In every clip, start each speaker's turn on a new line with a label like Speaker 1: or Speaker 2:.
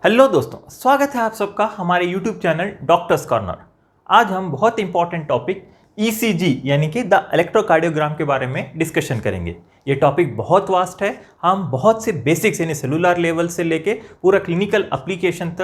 Speaker 1: Hello दोस्तों, स्वागत है आप सबका हमारे YouTube चैनल डॉक्टर्स कॉर्नर। आज हम बहुत इंपॉर्टेंट टॉपिक ECG यानी कि द इलेक्ट्रोकार्डियोग्राम के बारे में डिस्कशन करेंगे। ये टॉपिक बहुत वास्ट है। हम बहुत से बेसिक्स यानी सेलुलर लेवल से लेके पूरा क्लिनिकल एप्लीकेशन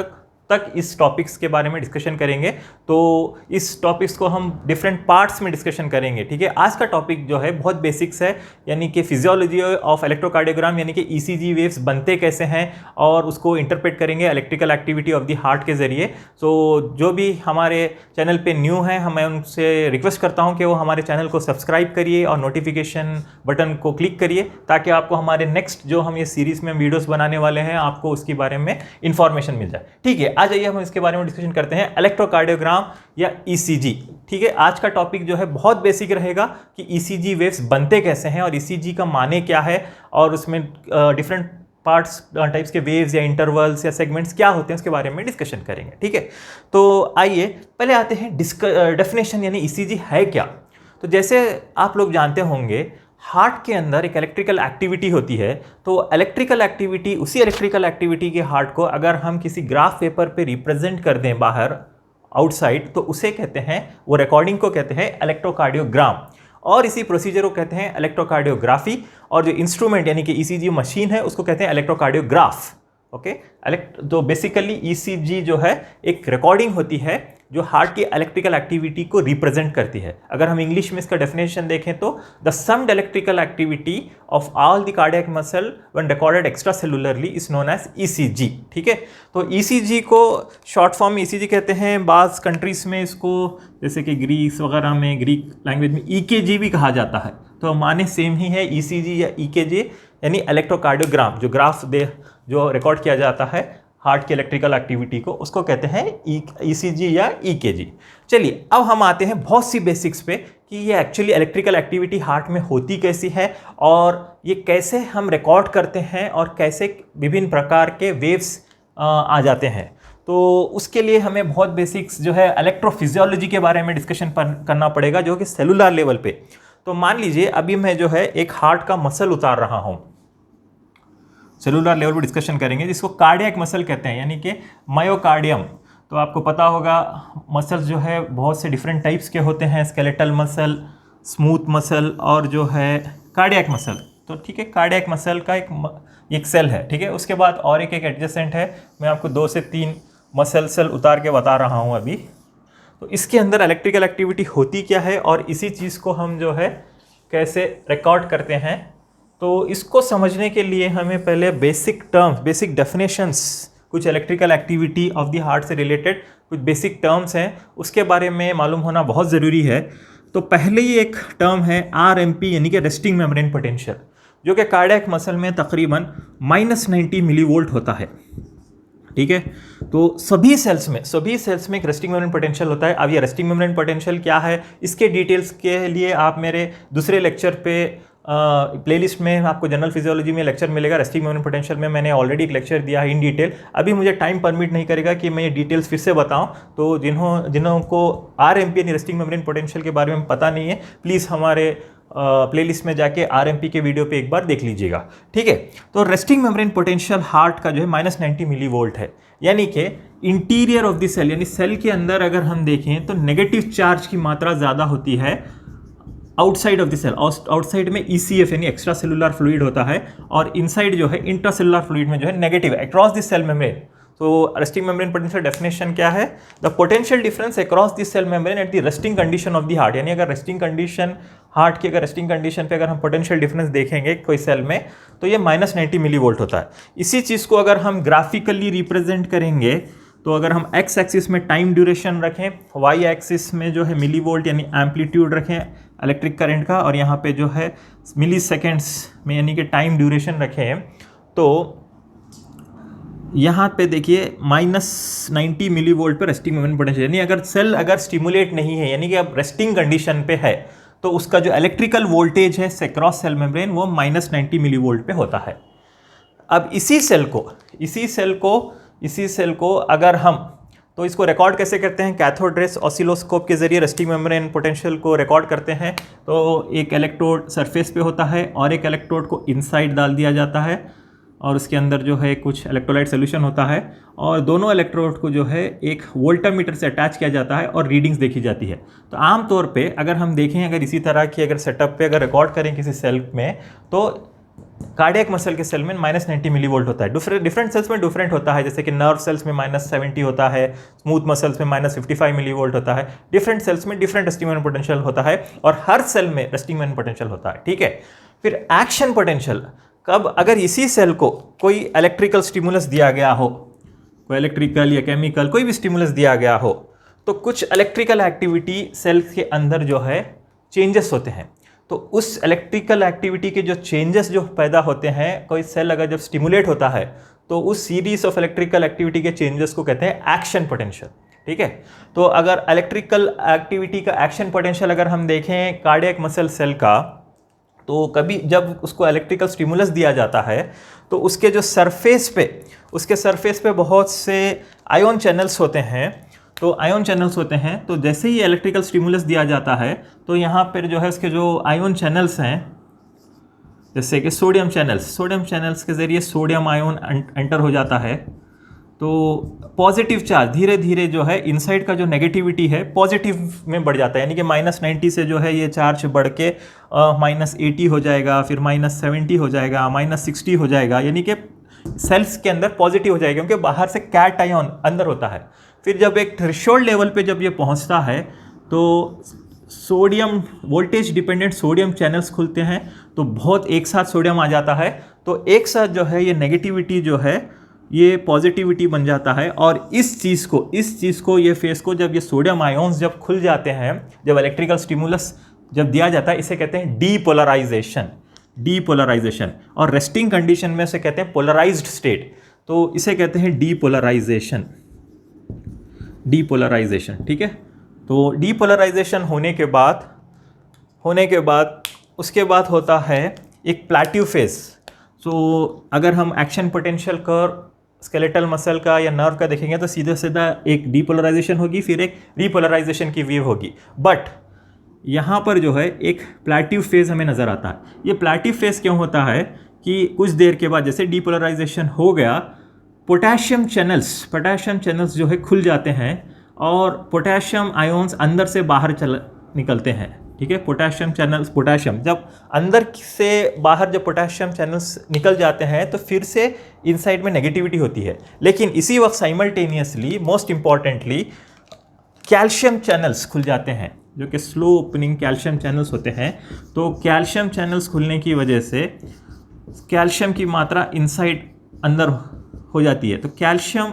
Speaker 1: तक इस टॉपिक्स के बारे में डिस्कशन करेंगे। तो इस टॉपिक्स को हम डिफरेंट पार्ट्स में डिस्कशन करेंगे, ठीक है। आज का टॉपिक जो है बहुत बेसिक्स है, यानी कि फिजियोलॉजी ऑफ इलेक्ट्रोकार्डियोग्राम, यानी कि ECG वेव्स बनते कैसे हैं और उसको इंटरप्रेट करेंगे electrical activity of the heart के जरिए। तो जो भी हमारे चैनल पे न्यू हैं, मैं उनसे रिक्वेस्ट करता हूं कि वो हमारे चैनल को सब्सक्राइब करिए और नोटिफिकेशन बटन को क्लिक करिए, ताकि आपको हमारे नेक्स्ट जो हम ये सीरीज में वीडियोस बनाने वाले हैं आपको उसके बारे में इंफॉर्मेशन मिल जाए, ठीक है। आज आइए हम इसके बारे में डिस्कशन करते हैं, इलेक्ट्रोकार्डियोग्राम या ECG, ठीक है। आज का टॉपिक जो है बहुत बेसिक रहेगा कि ECG वेव्स बनते कैसे हैं और ECG का माने क्या है और उसमें डिफरेंट पार्ट्स टाइप्स के वेव्स या इंटरवल्स या सेगमेंट्स क्या होते हैं उसके बारे में डिस्कशन करेंगे, ठीक है। तो आइए पहले आते हैं डेफिनेशन, यानी ECG है क्या। तो जैसे आप लोग जानते होंगे, हार्ट के अंदर एक इलेक्ट्रिकल एक्टिविटी होती है। तो इलेक्ट्रिकल एक्टिविटी, उसी इलेक्ट्रिकल एक्टिविटी के हार्ट को अगर हम किसी ग्राफ पेपर पे रिप्रेजेंट कर दें बाहर आउटसाइड, तो उसे कहते हैं, वो रिकॉर्डिंग को कहते हैं इलेक्ट्रोकार्डियोग्राम, और इसी प्रोसीजर को कहते हैं इलेक्ट्रोकार्डियोग्राफी। और जो इंस्ट्रूमेंट यानी कि ECG मशीन है उसको कहते हैं इलेक्ट्रोकार्डियोग्राफ, ओके। तो बेसिकली ECG जो है एक रिकॉर्डिंग होती है जो हार्ट की इलेक्ट्रिकल एक्टिविटी को रिप्रेजेंट करती है। अगर हम इंग्लिश में इसका डेफिनेशन देखें तो the summed electrical activity of all the cardiac muscle when recorded extracellularly is known as ECG, ठीक है। तो ECG को शॉर्ट फॉर्म में ECG कहते हैं। बाज कंट्रीज में इसको, जैसे कि ग्रीस वगैरह में, ग्रीक लैंग्वेज में EKG भी कहा जाता है। तो माने सेम ही है, ECG या EKG यानी इलेक्ट्रोकार्डियोग्राम, जो ग्राफ जो रिकॉर्ड किया जाता है हार्ट की इलेक्ट्रिकल एक्टिविटी को, उसको कहते हैं ECG या EKG। चलिए अब हम आते हैं बहुत सी बेसिक्स पे कि ये एक्चुअली इलेक्ट्रिकल एक्टिविटी हार्ट में होती कैसी है और ये कैसे हम रिकॉर्ड करते हैं और कैसे विभिन्न प्रकार के वेव्स आ जाते हैं। तो उसके लिए हमें बहुत बेसिक्स जो है इलेक्ट्रोफिजियोलॉजी के बारे में डिस्कशन करना पड़ेगा, जो कि सेलुलर लेवल पे। तो मान लीजिए अभी मैं जो है एक हार्ट का मसल उतार रहा हूँ, सेलुलर लेवल पर डिस्कशन करेंगे, जिसको कार्डियक मसल कहते हैं, यानी कि मायोकार्डियम। तो आपको पता होगा मसल्स जो है बहुत से डिफरेंट टाइप्स के होते हैं, स्केलेटल मसल, स्मूथ मसल और जो है कार्डियक मसल। तो ठीक है, कार्डियक मसल का एक सेल है, ठीक है। उसके बाद और एक एडजेसेंट है। मैं आपको 2 से 3 सेल उतार के बता रहा हूँ अभी। तो इसके अंदर इलेक्ट्रिकल एक्टिविटी होती क्या है और इसी चीज़ को हम जो है कैसे रिकॉर्ड करते हैं। तो इसको समझने के लिए हमें पहले बेसिक टर्म्स, बेसिक डेफिनेशंस, कुछ electrical activity of the heart से रिलेटेड कुछ बेसिक टर्म्स हैं, उसके बारे में मालूम होना बहुत ज़रूरी है। तो पहले ही एक टर्म है RMP, यानी कि रेस्टिंग मेम्ब्रेन पोटेंशियल, जो कि कार्डियक मसल में तकरीबन -90 मिलीवोल्ट होता है, ठीक है। तो सभी सेल्स में एक रेस्टिंग मेम्ब्रेन पोटेंशियल होता है। अब ये रेस्टिंग मेम्ब्रेन पोटेंशियल क्या है, इसके डिटेल्स के लिए आप मेरे दूसरे लेक्चर पे प्लेलिस्ट में आपको जनरल फिजियोलॉजी में लेक्चर मिलेगा। रेस्टिंग मेम्ब्रेन पोटेंशियल में मैंने ऑलरेडी एक लेक्चर दिया है इन डिटेल। अभी मुझे टाइम परमिट नहीं करेगा कि मैं ये डिटेल्स फिर से बताऊं। तो जिन्हों को RMP यानी रेस्टिंग मेम्ब्रेन पोटेंशियल के बारे में पता नहीं है, प्लीज़ हमारे प्लेलिस्ट में जाके RMP के वीडियो पे एक बार देख लीजिएगा, ठीक है। तो रेस्टिंग मेम्ब्रेन पोटेंशियल हार्ट का जो है -90 मिलीवोल्ट है, यानी कि इंटीरियर ऑफ द सेल, यानी सेल के अंदर अगर हम देखें तो नेगेटिव चार्ज की मात्रा ज़्यादा होती है outside of the cell. Outside में ECF यानी एक्स्ट्रा सेलुलर फ्लूइड होता है, और इनसाइड जो है इंट्रासेलुलर फ्लूइड में जो है negative across the cell membrane. तो रेस्टिंग मेम्ब्रेन पोटेंशियल डेफिनेशन क्या है, the potential difference across the cell membrane at the resting condition of the heart. यानी अगर रेस्टिंग कंडीशन, हार्ट की अगर रेस्टिंग कंडीशन पे अगर हम पोटेंशियल डिफरेंस देखेंगे कोई सेल में, तो ये -90 मिलीवोल्ट होता है। इसी चीज़ को अगर हम ग्राफिकली रिप्रेजेंट करेंगे, तो अगर हम X एक्सिस में टाइम ड्यूरेशन रखें, Y एक्सिस में जो है मिलीवोल्ट यानी एम्पलीट्यूड रखें इलेक्ट्रिक करंट का, और यहाँ पे जो है मिली सेकेंड्स में यानी कि टाइम ड्यूरेशन रखें, तो यहाँ पे देखिए -90 मिलीवोल्ट पे रेस्टिंग मेम्ब्रेन पोटेंशियल, यानी अगर सेल स्टिमुलेट नहीं है, यानी कि अब रेस्टिंग कंडीशन पे है, तो उसका जो इलेक्ट्रिकल वोल्टेज है क्रॉस सेल मेम्ब्रेन वो -90 मिलीवोल्ट पे होता है। अब इसी सेल को अगर हम, तो इसको रिकॉर्ड कैसे करते हैं, कैथोड रेस ऑसिलोस्कोप के जरिए रेस्टिंग मेम्ब्रेन पोटेंशियल को रिकॉर्ड करते हैं। तो एक इलेक्ट्रोड सरफेस पे होता है और एक इलेक्ट्रोड को इनसाइड डाल दिया जाता है। और उसके अंदर जो है कुछ इलेक्ट्रोलाइट सोल्यूशन होता है और दोनों इलेक्ट्रोड को जो है एक वोल्टामीटर से अटैच किया जाता है और रीडिंग्स देखी जाती है। तो आमतौर पे अगर हम देखें, अगर इसी तरह की अगर सेटअप पे अगर रिकॉर्ड करें किसी सेल में, तो कार्डियक मसल के सेल में -90 मिलीवोल्ट होता है। डिफरेंट सेल्स में डिफरेंट होता है, जैसे कि नर्व सेल्स में -70 होता है, स्मूथ मसल्स में -55 मिलीवोल्ट होता है। डिफरेंट सेल्स में डिफरेंट रेस्टिंग मोमेंट पोटेंशियल होता है और हर सेल में रेस्टिंग मोमेंट पोटेंशियल होता है, ठीक है। फिर एक्शन पोटेंशियल, कब अगर इसी सेल को कोई इलेक्ट्रिकल स्टिमुलस दिया गया हो, कोई इलेक्ट्रिकल या केमिकल कोई भी स्टिमुलस दिया गया हो, तो कुछ इलेक्ट्रिकल एक्टिविटी सेल के अंदर जो है चेंजेस होते हैं। तो उस इलेक्ट्रिकल एक्टिविटी के जो चेंजेस जो पैदा होते हैं, कोई सेल अगर जब स्टिमुलेट होता है तो उस सीरीज ऑफ इलेक्ट्रिकल एक्टिविटी के चेंजेस को कहते हैं एक्शन पोटेंशियल, ठीक है। तो अगर इलेक्ट्रिकल एक्टिविटी का एक्शन पोटेंशियल अगर हम देखें कार्डियक मसल सेल का, तो कभी जब उसको इलेक्ट्रिकल स्टिमुलस दिया जाता है तो उसके जो सरफेस पे बहुत से आयोन चैनल्स होते हैं। तो आयोन चैनल्स होते हैं, तो जैसे ही इलेक्ट्रिकल स्टिमुलस दिया जाता है तो यहाँ पर जो है उसके जो आयोन चैनल्स हैं, जैसे कि सोडियम चैनल्स के ज़रिए सोडियम आयोन एंटर हो जाता है। तो पॉजिटिव चार्ज धीरे धीरे जो है इनसाइड का जो नेगेटिविटी है पॉजिटिव में बढ़ जाता है, यानी कि -90 से जो है ये चार्ज बढ़ के -80 हो जाएगा, फिर -70 हो जाएगा, -60 हो जाएगा, यानी कि सेल्स के अंदर पॉजिटिव हो जाएगा, क्योंकि बाहर से कैट आयन अंदर होता है। फिर जब एक थ्रेशोल्ड लेवल पे जब ये पहुंचता है तो sodium voltage dependent sodium channels खुलते हैं, तो बहुत एक साथ सोडियम आ जाता है, तो एक साथ जो है ये नेगेटिविटी जो है ये पॉजिटिविटी बन जाता है। और इस चीज़ को ये फेस को जब ये सोडियम आयोन्स जब खुल जाते हैं, जब इलेक्ट्रिकल स्टिमुलस जब दिया जाता है, इसे कहते हैं डीपोलराइजेशन। और रेस्टिंग कंडीशन में से कहते हैं पोलराइज्ड स्टेट, तो इसे कहते हैं डीपोलराइजेशन, ठीक है। तो डीपोलराइजेशन होने के बाद उसके बाद होता है एक प्लेटिव फेज। तो अगर हम action potential curve skeletal muscle का या नर्व का देखेंगे तो सीधा सीधा एक डीपोलराइजेशन होगी, फिर एक रीपोलराइजेशन की वेव होगी। बट यहाँ पर जो है एक प्लेटिव फेज हमें नज़र आता है। ये प्लेटिव फेज क्यों होता है कि कुछ देर के बाद जैसे डीपोलराइजेशन हो गया, पोटेशियम चैनल्स जो है खुल जाते हैं और पोटेशियम आयोन्स अंदर से बाहर निकलते हैं, ठीक है। पोटेशियम जब अंदर से बाहर जब पोटेशियम चैनल्स निकल जाते हैं तो फिर से इनसाइड में नेगेटिविटी होती है। लेकिन इसी वक्त simultaneously most importantly calcium channels खुल जाते हैं, जो कि स्लो ओपनिंग कैल्शियम चैनल्स होते हैं। तो कैल्शियम चैनल्स खुलने की वजह से कैल्शियम की मात्रा इनसाइड अंदर हो जाती है, तो कैल्शियम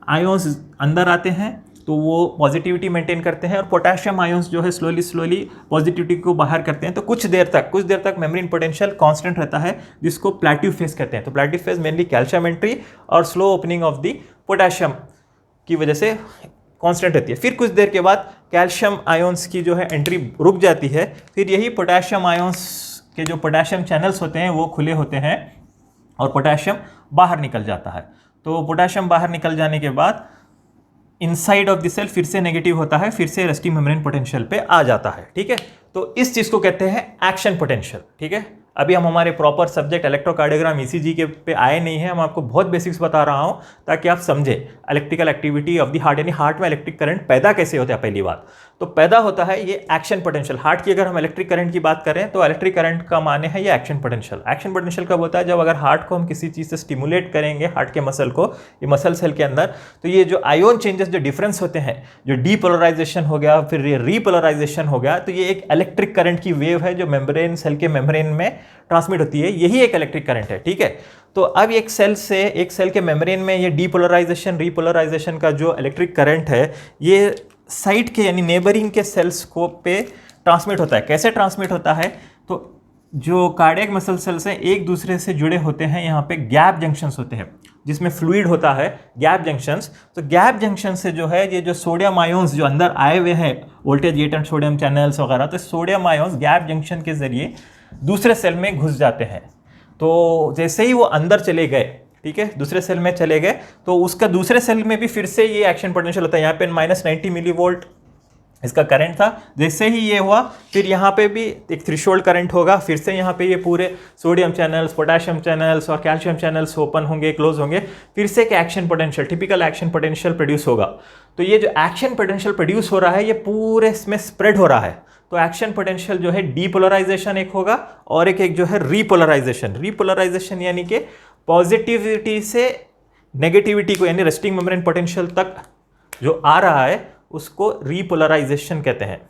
Speaker 1: आयोन्स अंदर आते हैं, तो वो पॉजिटिविटी मेंटेन करते हैं और पोटेशियम आयोन्स जो है स्लोली पॉजिटिविटी को बाहर करते हैं। तो कुछ देर तक मेम्ब्रेन पोटेंशियल कांस्टेंट रहता है, जिसको प्लेटिव फेज कहते हैं। तो plateau phase mainly calcium entry और slow opening of the potassium की वजह से कांस्टेंट रहती है। फिर कुछ देर के बाद कैल्शियम आयोन्स की जो है एंट्री रुक जाती है, फिर यही पोटेशियम आयोन्स के जो पोटेशियम चैनल्स होते हैं वो खुले होते हैं और पोटेशियम बाहर निकल जाता है। तो पोटेशियम बाहर निकल जाने के बाद इनसाइड ऑफ द सेल फिर से नेगेटिव होता है, फिर से रेस्टिंग मेम्ब्रेन पोटेंशियल पे आ जाता है, ठीक है। तो इस चीज़ को कहते हैं एक्शन पोटेंशियल, ठीक है। अभी हम हमारे प्रॉपर सब्जेक्ट इलेक्ट्रोकार्डियोग्राम ईसीजी के पे आए नहीं हैं, हम आपको बहुत बेसिक्स बता रहा हूं ताकि आप समझे electrical activity of the heart, यानी हार्ट में इलेक्ट्रिक करंट पैदा कैसे होता है। पहली बात तो पैदा होता है ये एक्शन पोटेंशियल। हार्ट की अगर हम इलेक्ट्रिक करंट की बात करें तो इलेक्ट्रिक करंट का माने है ये एक्शन पोटेंशियल। एक्शन पोटेंशियल कब होता है? जब अगर हार्ट को हम किसी चीज़ से स्टिमुलेट करेंगे, हार्ट के मसल को, ये मसल सेल के अंदर, तो ये जो आयोन चेंजेस जो डिफरेंस होते हैं, जो डीपोलराइजेशन हो गया फिर ये रीपोलराइजेशन हो गया, तो ये एक इलेक्ट्रिक करंट की वेव है जो मेम्ब्रेन सेल के मेम्ब्रेन में ट्रांसमिट होती है। यही एक इलेक्ट्रिक करंट है, ठीक है। तो अब एक सेल के मेम्ब्रेन में ये डीपोलराइजेशन रीपोलराइजेशन का जो इलेक्ट्रिक करंट है, ये साइड के यानी नेबरिंग के सेल्स को पे ट्रांसमिट होता है। कैसे ट्रांसमिट होता है? तो जो कार्डियक मसल सेल्स हैं एक दूसरे से जुड़े होते हैं, यहाँ पे गैप जंक्शंस होते हैं जिसमें फ्लूइड होता है, गैप जंक्शंस। तो गैप जंक्शन से जो है ये जो सोडियम आयोन्स जो अंदर आए हुए हैं, वोल्टेज गेटेड सोडियम चैनल्स वगैरह, तो सोडियम आयोन्स गैप जंक्शन के जरिए दूसरे सेल में घुस जाते हैं। तो जैसे ही वो अंदर चले गए, ठीक है, दूसरे सेल में चले गए, तो उसका दूसरे सेल में भी फिर से ये एक्शन पोटेंशियल होता है। यहाँ पे -90 मिलीवोल्ट इसका करंट था। जैसे ही ये हुआ फिर यहाँ पे भी एक थ्रेशोल्ड करंट होगा, फिर से यहाँ पे ये पूरे सोडियम चैनल्स, पोटेशियम चैनल्स और कैल्शियम चैनल्स ओपन होंगे, क्लोज होंगे, फिर से एक action potential, typical action potential produce होगा। तो ये जो एक्शन पोटेंशियल प्रोड्यूस हो रहा है ये पूरे इसमें स्प्रेड हो रहा है। तो एक्शन पोटेंशियल जो है डीपोलराइजेशन एक होगा और एक जो है रीपोलराइजेशन। रीपोलराइजेशन यानी कि पॉजिटिविटी से नेगेटिविटी को, यानी रेस्टिंग मेम्ब्रेन पोटेंशियल तक जो आ रहा है उसको रीपोलराइजेशन कहते हैं।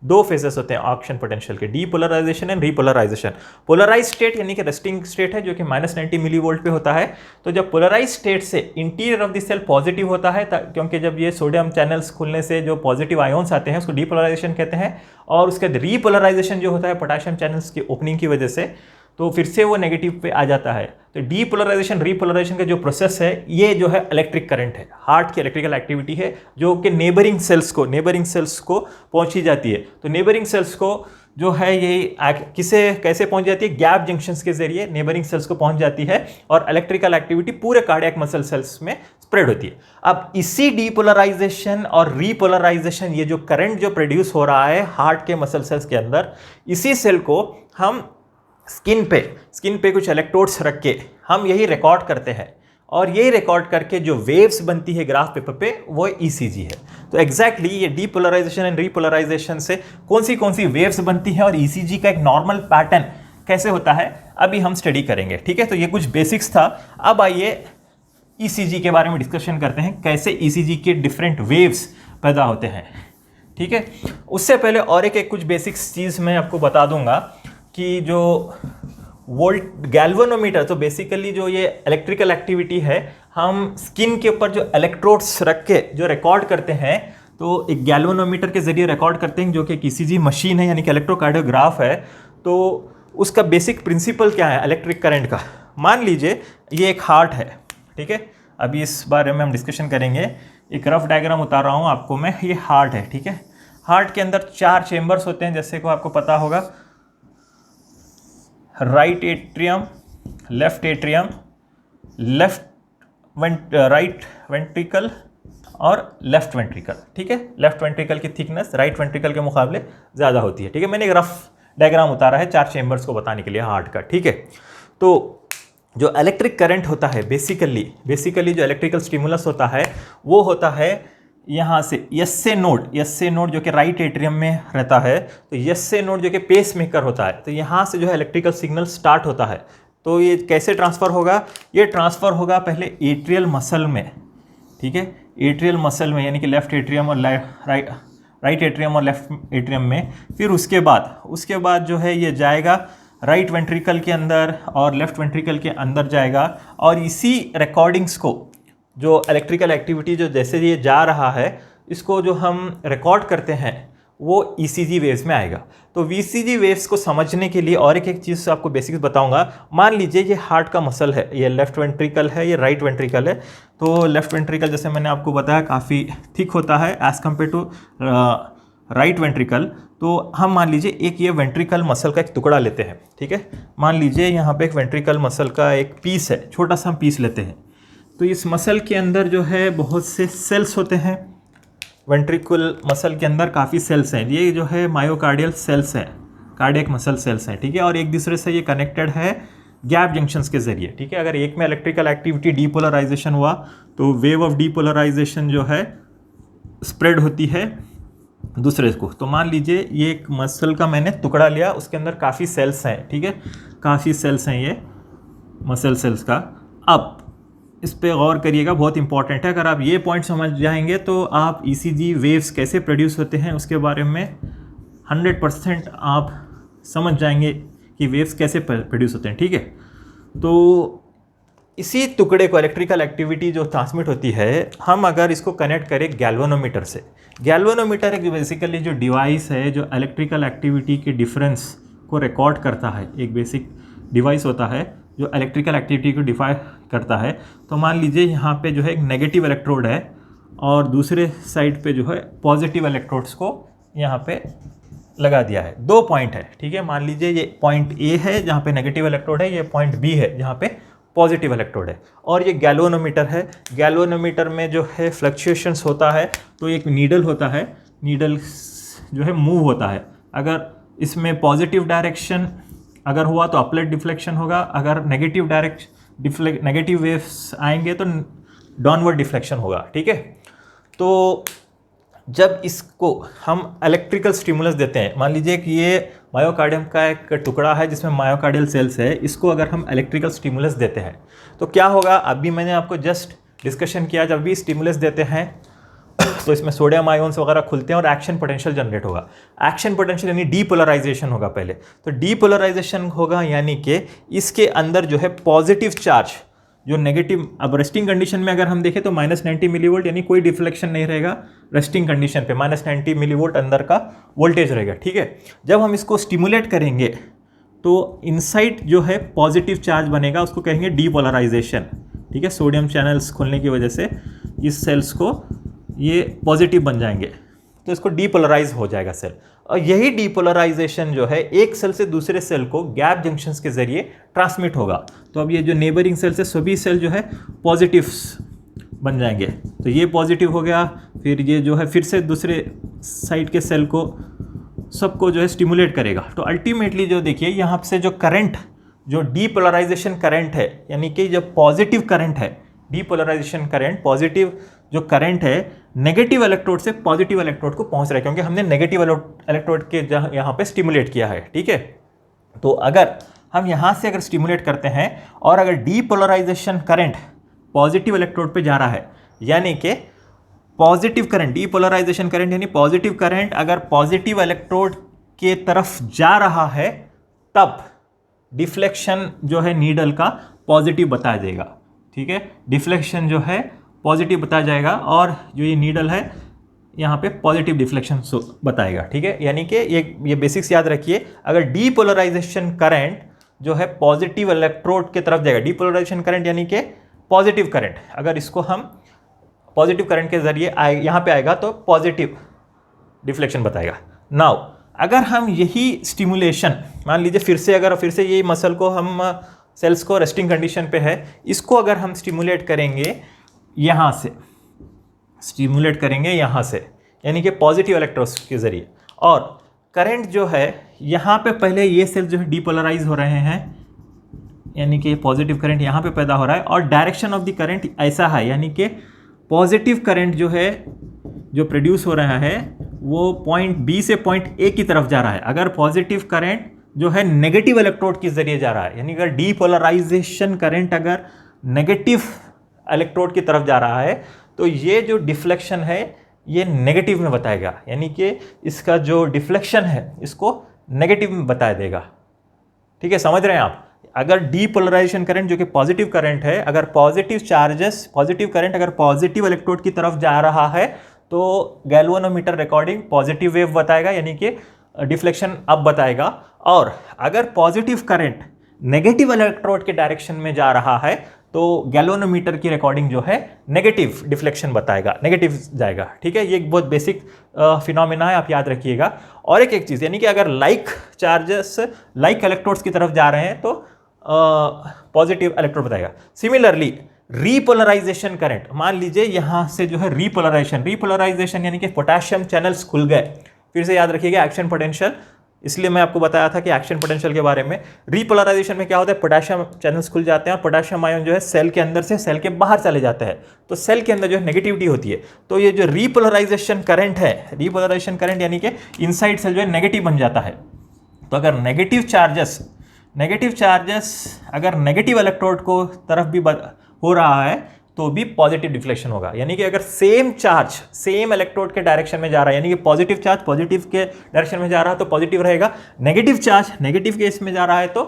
Speaker 1: दो फेजेस होते हैं एक्शन पोटेंशियल के, depolarization and repolarization. Polarize state यानी कि रेस्टिंग स्टेट है जो कि -90 मिलीवोल्ट पे होता है। तो जब पोलराइज स्टेट से interior of the cell positive होता है, क्योंकि जब ये सोडियम चैनल्स खुलने से जो पॉजिटिव आयोन्स आते हैं उसको डीपोलराइजेशन कहते हैं। और उसके बाद रीपोलराइजेशन जो होता है पोटेशियम चैनल्स की ओपनिंग की वजह से, तो फिर से वो नेगेटिव पे आ जाता है। तो डीपोलराइजेशन रीपोलराइजेशन का जो प्रोसेस है ये जो है इलेक्ट्रिक करंट है, हार्ट की इलेक्ट्रिकल एक्टिविटी है जो कि नेबरिंग सेल्स को पहुंची जाती है। तो नेबरिंग सेल्स को जो है ये कैसे पहुंच जाती है, गैप जंक्शंस के जरिए नेबरिंग सेल्स को पहुंच जाती है और इलेक्ट्रिकल एक्टिविटी पूरे कार्डियक मसल सेल्स में स्प्रेड होती है। अब इसी डीपोलराइजेशन और रीपोलराइजेशन, ये जो करंट जो प्रोड्यूस हो रहा है हार्ट के मसल सेल्स के अंदर, इसी सेल को हम स्किन पे कुछ इलेक्ट्रोड्स रख के हम यही रिकॉर्ड करते हैं और यही रिकॉर्ड करके जो वेव्स बनती है ग्राफ पेपर पे वो ईसीजी है। तो एग्जैक्टली ये डीपोलराइजेशन एंड रीपोलराइजेशन से कौन सी वेव्स बनती है और ईसीजी का एक नॉर्मल पैटर्न कैसे होता है अभी हम स्टडी करेंगे। ठीक है, तो ये कुछ बेसिक्स था। अब आइए ईसीजी के बारे में डिस्कशन करते हैं, कैसे ईसीजी के डिफरेंट वेव्स पैदा होते हैं। ठीक है, उससे पहले और एक कुछ बेसिक्स चीज़ मैं आपको बता दूंगा कि जो वोल्ट गैल्वेनोमीटर, तो बेसिकली जो ये इलेक्ट्रिकल एक्टिविटी है हम स्किन के ऊपर जो इलेक्ट्रोड्स रख के जो रिकॉर्ड करते हैं, तो एक गैल्वेनोमीटर के जरिए रिकॉर्ड करते हैं जो कि ईसीजी मशीन है यानी कि इलेक्ट्रोकार्डियोग्राफ है। तो उसका बेसिक प्रिंसिपल क्या है इलेक्ट्रिक करंट का। मान लीजिए ये एक हार्ट है, ठीक है, अभी इस बारे में हम डिस्कशन करेंगे। एक रफ डायग्राम उतार रहा हूँ आपको मैं, ये हार्ट है। ठीक है, हार्ट के अंदर 4 चेम्बर्स होते हैं जैसे को आपको पता होगा, right atrium, left atrium, right ventricle और लेफ्ट वेंट्रिकल। ठीक है, लेफ्ट वेंट्रिकल की थिकनेस राइट वेंट्रिकल के मुकाबले ज़्यादा होती है। ठीक है, मैंने एक रफ डायग्राम उतारा है 4 चेम्बर्स को बताने के लिए हार्ट का। ठीक है, तो जो इलेक्ट्रिक करंट होता है बेसिकली जो इलेक्ट्रिकल स्टिमुलस होता है वो होता है यहाँ से एस से नोड जो कि राइट एट्रियम में रहता है, तो एस से नोड जो कि पेस मेकर होता है, तो यहाँ से जो है इलेक्ट्रिकल सिग्नल स्टार्ट होता है। तो ये कैसे ट्रांसफ़र होगा, ये ट्रांसफ़र होगा पहले एट्रियल मसल में। ठीक है, एट्रियल मसल में यानी कि लेफ्ट एट्रियम और राइट एट्रियम और लेफ्ट एट्रियम में। फिर उसके बाद जो है ये जाएगा राइट वेंट्रिकल के अंदर और लेफ्ट वेंट्रिकल के अंदर जाएगा, और इसी रिकॉर्डिंग्स को जो इलेक्ट्रिकल एक्टिविटी जो जैसे ये जा रहा है इसको जो हम रिकॉर्ड करते हैं वो ईसीजी वेव्स में आएगा। तो वीसीजी वेव्स को समझने के लिए और एक चीज़ आपको बेसिक्स बताऊंगा। मान लीजिए ये हार्ट का मसल है, ये लेफ्ट वेंट्रिकल है, ये राइट वेंट्रिकल है। तो लेफ्ट वेंट्रिकल जैसे मैंने आपको बताया काफ़ी थिक होता है as compare to right ventricle. तो हम मान लीजिए एक ये वेंट्रिकल मसल का एक टुकड़ा लेते हैं। ठीक है, मान लीजिए यहाँ पे एक वेंट्रिकल मसल का एक पीस है, छोटा सा हम पीस लेते हैं। तो इस मसल के अंदर जो है बहुत से सेल्स होते हैं, वेंट्रिकल मसल के अंदर काफ़ी सेल्स हैं। ये जो है मायोकार्डियल सेल्स हैं, कार्डियक मसल सेल्स हैं। ठीक है, और एक दूसरे से ये कनेक्टेड है गैप जंक्शंस के जरिए। ठीक है, अगर एक में इलेक्ट्रिकल एक्टिविटी डीपोलराइजेशन हुआ तो वेव ऑफ डीपोलराइजेशन जो है स्प्रेड होती है दूसरे को। तो मान लीजिए ये एक मसल का मैंने टुकड़ा लिया, उसके अंदर काफ़ी सेल्स हैं। ठीक है, काफ़ी सेल्स हैं ये मसल सेल्स का। अब इस पे गौर करिएगा, बहुत इंपॉर्टेंट है। अगर आप ये पॉइंट समझ जाएंगे तो आप ईसीजी वेव्स कैसे प्रोड्यूस होते हैं उसके बारे में 100% आप समझ जाएंगे कि वेव्स कैसे प्रोड्यूस होते हैं। ठीक है, तो इसी टुकड़े को इलेक्ट्रिकल एक्टिविटी जो ट्रांसमिट होती है, हम अगर इसको कनेक्ट करें गैल्वेनोमीटर से। गैल्वेनोमीटर एक बेसिकली जो डिवाइस है जो इलेक्ट्रिकल एक्टिविटी के डिफरेंस को रिकॉर्ड करता है, एक बेसिक डिवाइस होता है जो इलेक्ट्रिकल एक्टिविटी को डिफाइन करता है। तो मान लीजिए यहाँ पे जो है एक नेगेटिव इलेक्ट्रोड है और दूसरे साइड पे जो है पॉजिटिव इलेक्ट्रोड्स को यहाँ पे लगा दिया है। 2 पॉइंट है। ठीक है, मान लीजिए ये पॉइंट ए है जहाँ पे नेगेटिव इलेक्ट्रोड है, ये पॉइंट बी है जहाँ पे पॉजिटिव इलेक्ट्रोड है, और ये गैल्वेनोमीटर है। गैल्वेनोमीटर में जो है फ्लक्चुएशंस होता है, तो एक नीडल होता है, नीडल जो है मूव होता है। अगर इसमें पॉजिटिव डायरेक्शन अगर हुआ तो अपवर्ड डिफ्लेक्शन होगा, अगर नेगेटिव वेव्स आएंगे तो डाउनवर्ड डिफ्लेक्शन होगा। ठीक है, तो जब इसको हम इलेक्ट्रिकल स्टिमुलस देते हैं, मान लीजिए कि ये मायोकार्डियम का एक टुकड़ा है जिसमें मायोकार्डियल सेल्स है, इसको अगर हम इलेक्ट्रिकल स्टिमुलस देते हैं तो क्या होगा, अभी मैंने आपको जस्ट डिस्कशन किया, जब भी स्टिमुलस देते हैं तो इसमें सोडियम आयोन्स वगैरह खुलते हैं और एक्शन पोटेंशियल जनरेट होगा। एक्शन पोटेंशियल यानी डीपोलराइजेशन होगा पहले, तो डीपोलराइजेशन होगा यानी कि इसके अंदर जो है पॉजिटिव चार्ज जो नेगेटिव, अब रेस्टिंग कंडीशन में अगर हम देखें तो -90 मिलीवोल्ट यानी कोई डिफ्लेक्शन नहीं रहेगा रेस्टिंग कंडीशन पे, -90 मिलीवोल्ट अंदर का वोल्टेज रहेगा। ठीक है, जब हम इसको स्टिमुलेट करेंगे तो इनसाइड जो है पॉजिटिव चार्ज बनेगा, उसको कहेंगे डीपोलराइजेशन। ठीक है, सोडियम चैनल्स खुलने की वजह से इस सेल्स को ये पॉजिटिव बन जाएंगे तो इसको डीपोलराइज हो जाएगा सेल, और यही डीपोलराइजेशन जो है एक सेल से दूसरे सेल को गैप जंक्शंस के जरिए ट्रांसमिट होगा। तो अब ये जो नेबरिंग सेल्स है सभी सेल जो है पॉजिटिव बन जाएंगे, तो ये पॉजिटिव हो गया, फिर ये जो है फिर से दूसरे साइड के सेल को सबको जो है स्टिमुलेट करेगा। तो अल्टीमेटली जो देखिए यहाँ से जो करंट, जो डीपोलराइजेशन करंट है, यानी कि जो पॉजिटिव करंट है, डीपोलराइजेशन करंट, पॉजिटिव जो करंट है नेगेटिव इलेक्ट्रोड से पॉजिटिव इलेक्ट्रोड को पहुंच रहा है, क्योंकि हमने नेगेटिव इलेक्ट्रोड के यहाँ पे स्टिमुलेट किया है। ठीक है, तो अगर हम यहाँ से अगर स्टिमुलेट करते हैं और अगर डीपोलराइजेशन करंट पॉजिटिव इलेक्ट्रोड पे जा रहा है, यानी कि पॉजिटिव करंट, डीपोलराइजेशन करंट यानी पॉजिटिव करंट अगर पॉजिटिव इलेक्ट्रोड के तरफ जा रहा है, तब डिफ्लेक्शन जो है नीडल का पॉजिटिव बताया जाएगा। ठीक है, डिफ्लेक्शन जो है पॉजिटिव बताया जाएगा और जो ये नीडल है यहाँ पे पॉजिटिव डिफ्लेक्शन बताएगा। ठीक है, यानी कि ये बेसिक्स याद रखिए, अगर डीपोलराइजेशन करंट जो है पॉजिटिव इलेक्ट्रोड की तरफ जाएगा, डीपोलराइजेशन करंट यानी कि पॉजिटिव करंट, अगर इसको हम पॉजिटिव करंट के जरिए यहाँ पे आएगा तो पॉजिटिव डिफ्लेक्शन बताएगा। नाउ अगर हम यही स्टिमुलेशन, मान लीजिए फिर से ये मसल को हम सेल्स को रेस्टिंग कंडीशन पे है, इसको अगर हम स्टिमुलेट करेंगे यहाँ से, स्टिमुलेट करेंगे यहाँ से, यानी कि पॉजिटिव इलेक्ट्रोड्स के जरिए, और करंट जो है यहाँ पे पहले ये सेल जो है डीपोलराइज हो रहे हैं, यानी कि पॉजिटिव करंट यहाँ पे पैदा हो रहा है और डायरेक्शन ऑफ द करंट ऐसा है, यानी कि पॉजिटिव करंट जो है जो प्रोड्यूस हो रहा है वो पॉइंट बी से पॉइंट ए की तरफ जा रहा है। अगर पॉजिटिव करंट जो है नेगेटिव इलेक्ट्रोड के जरिए जा रहा है, यानी अगर डीपोलराइजेशन करंट अगर नेगेटिव इलेक्ट्रोड की तरफ जा रहा है तो ये जो डिफ्लेक्शन है ये नेगेटिव में बताएगा, यानी कि इसका जो डिफ्लेक्शन है इसको नेगेटिव में बता देगा। ठीक है, समझ रहे हैं आप? अगर डीपोलराइजेशन करंट जो कि पॉजिटिव करंट है, अगर पॉजिटिव चार्जेस, पॉजिटिव करंट अगर पॉजिटिव इलेक्ट्रोड की तरफ जा रहा है तो गैल्वेनोमीटर रिकॉर्डिंग पॉजिटिव वेव बताएगा, यानी कि डिफ्लेक्शन अब बताएगा। और अगर पॉजिटिव करंट नेगेटिव इलेक्ट्रोड के डायरेक्शन में जा रहा है तो गैल्वेनोमीटर की रिकॉर्डिंग जो है नेगेटिव डिफ्लेक्शन बताएगा, नेगेटिव जाएगा। ठीक है, ये एक बहुत बेसिक फिनोमेना है, आप याद रखिएगा। और एक चीज़, यानी कि अगर लाइक चार्जेस लाइक इलेक्ट्रोड्स की तरफ जा रहे हैं तो पॉजिटिव इलेक्ट्रोड बताएगा। सिमिलरली रीपोलराइजेशन करंट, मान लीजिए यहाँ से जो है रीपोलराइजेशन यानी कि पोटेशियम चैनल्स खुल गए। फिर से याद रखिएगा एक्शन पोटेंशियल, इसलिए मैं आपको बताया था कि एक्शन पोटेंशियल के बारे में। रीपोलराइजेशन में क्या होता है, पोटेशियम चैनल्स खुल जाते हैं और पोटेशियम आयन जो है सेल के अंदर से सेल के बाहर चले जाते हैं, तो सेल के अंदर जो है नेगेटिविटी होती है। तो ये जो रीपोलराइजेशन करंट है, रीपोलराइजेशन करंट यानी कि इनसाइड सेल जो है नेगेटिव बन जाता है। तो अगर नेगेटिव चार्जेस अगर नेगेटिव इलेक्ट्रोड को तरफ भी हो रहा है तो भी पॉजिटिव डिफ्लेक्शन होगा, यानी कि अगर सेम चार्ज सेम इलेक्ट्रोड के डायरेक्शन में जा रहा है, यानी कि पॉजिटिव चार्ज पॉजिटिव के डायरेक्शन में जा रहा है तो पॉजिटिव रहेगा, नेगेटिव चार्ज नेगेटिव के इसमें जा रहा है तो